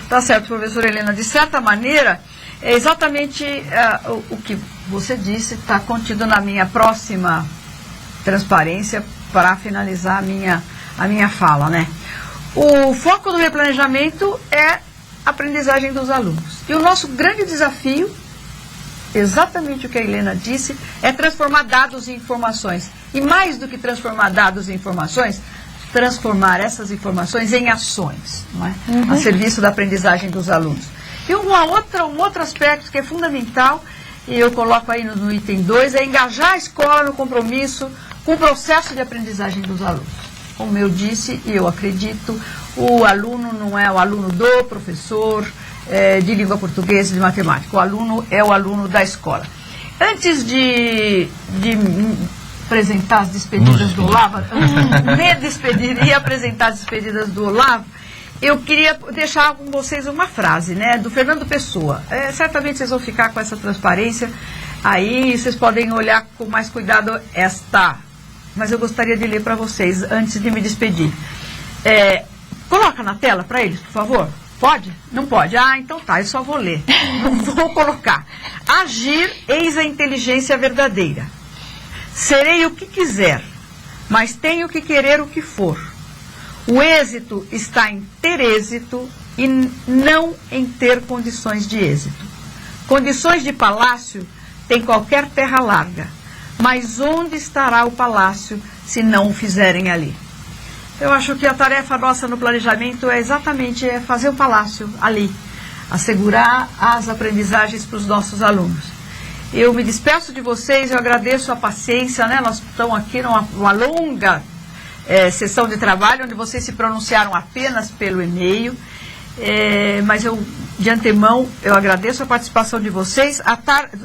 Tá certo, professora Helena. De certa maneira, é exatamente o que você disse, está contido na minha próxima transparência para finalizar a minha fala, né? O foco do replanejamento é a aprendizagem dos alunos. E o nosso grande desafio, exatamente o que a Helena disse, é transformar dados em informações. E mais do que transformar dados em informações, transformar essas informações em ações, não é? A serviço da aprendizagem dos alunos. E um outro aspecto que é fundamental, e eu coloco aí no item 2, é engajar a escola no compromisso com o processo de aprendizagem dos alunos. Como eu disse, e eu acredito, o aluno não é o aluno do professor de língua portuguesa e de matemática. O aluno é o aluno da escola. Antes de apresentar as despedidas do Olavo, me despedir e apresentar as despedidas do Olavo, eu queria deixar com vocês uma frase, né, do Fernando Pessoa. Certamente vocês vão ficar com essa transparência, aí vocês podem olhar com mais cuidado mas eu gostaria de ler para vocês antes de me despedir. Coloca na tela para eles, por favor. Pode? Não pode? Ah, então tá, eu só vou ler. Não vou colocar. Agir, eis a inteligência verdadeira. Serei o que quiser, mas tenho que querer o que for. O êxito está em ter êxito e não em ter condições de êxito. Condições de palácio tem qualquer terra larga, mas onde estará o palácio se não o fizerem ali? Eu acho que a tarefa nossa no planejamento é exatamente fazer o palácio ali, assegurar as aprendizagens para os nossos alunos. Eu me despeço de vocês, eu agradeço a paciência, né? Nós estamos aqui numa longa sessão de trabalho, onde vocês se pronunciaram apenas pelo e-mail, mas de antemão, eu agradeço a participação de vocês.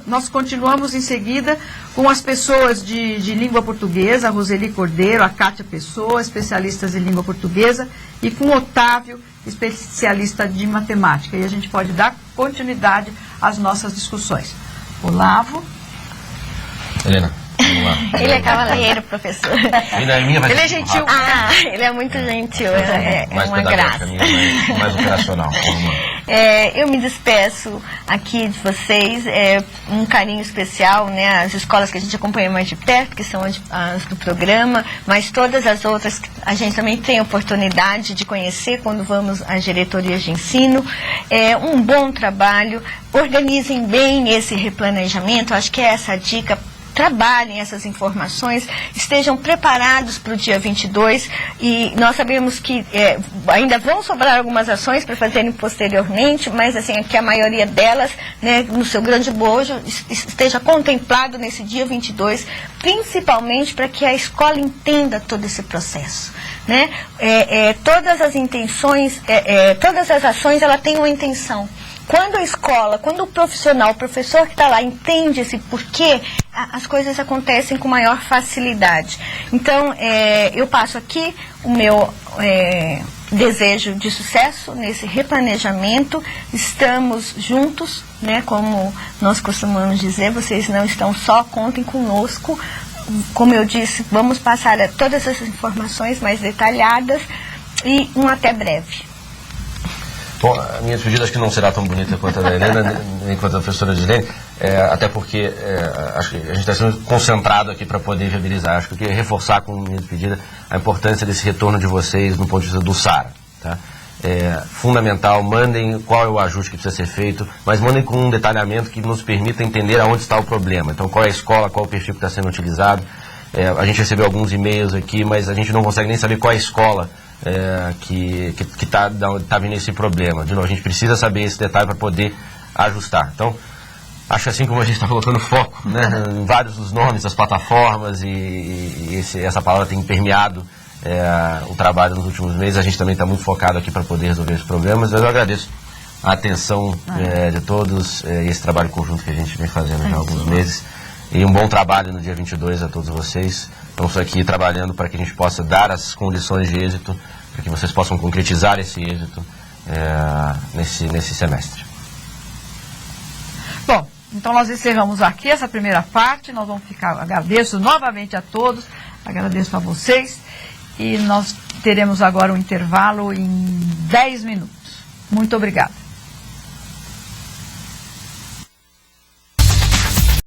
Nós continuamos em seguida com as pessoas de língua portuguesa, a Roseli Cordeiro, a Cátia Pessoa, especialistas em língua portuguesa, e com o Otávio, especialista de matemática. E a gente pode dar continuidade às nossas discussões. Olavo. Helena, vamos lá. Ele é cavaleiro, professor. Ele é gentil. Ele é muito gentil, é uma graça. Mais operacional. Eu me despeço aqui de vocês, um carinho especial, né, as escolas que a gente acompanha mais de perto, que são as do programa, mas todas as outras que a gente também tem oportunidade de conhecer quando vamos às diretorias de ensino. Um bom trabalho, organizem bem esse replanejamento, acho que é essa a dica. Trabalhem essas informações, estejam preparados para o dia 22, e nós sabemos que ainda vão sobrar algumas ações para fazerem posteriormente, mas assim, que a maioria delas, né, no seu grande bojo, esteja contemplado nesse dia 22, principalmente para que a escola entenda todo esse processo, né? Todas as intenções, todas as ações, ela tem uma intenção. Quando a escola, quando o profissional, o professor que está lá entende esse porquê, as coisas acontecem com maior facilidade. Então, eu passo aqui o meu desejo de sucesso nesse replanejamento. Estamos juntos, né, como nós costumamos dizer, vocês não estão só, contem conosco. Como eu disse, vamos passar todas essas informações mais detalhadas e até breve. Bom, a minha despedida acho que não será tão bonita quanto a da Helena, nem quanto a da professora Gislene, até porque acho que a gente está sendo concentrado aqui para poder viabilizar. Acho que eu queria reforçar com a minha despedida a importância desse retorno de vocês no ponto de vista do SARA. Tá? Fundamental, mandem qual é o ajuste que precisa ser feito, mas mandem com um detalhamento que nos permita entender aonde está o problema. Então, qual é a escola, qual é o perfil que está sendo utilizado. A gente recebeu alguns e-mails aqui, mas a gente não consegue nem saber qual é a escola que está vindo esse problema. De novo, a gente precisa saber esse detalhe para poder ajustar. Então, Acho assim como a gente está colocando foco, né, em vários dos nomes das plataformas e essa palavra tem permeado o trabalho nos últimos meses. A gente também está muito focado aqui para poder resolver esses problemas. Eu agradeço a atenção de todos e esse trabalho conjunto que a gente vem fazendo já há alguns meses. E um bom trabalho no dia 22 a todos vocês. Estamos aqui trabalhando para que a gente possa dar as condições de êxito, para que vocês possam concretizar esse êxito nesse semestre. Bom, então nós encerramos aqui essa primeira parte. Nós vamos ficar, agradeço novamente a todos, agradeço a vocês e nós teremos agora um intervalo em 10 minutos. Muito obrigada.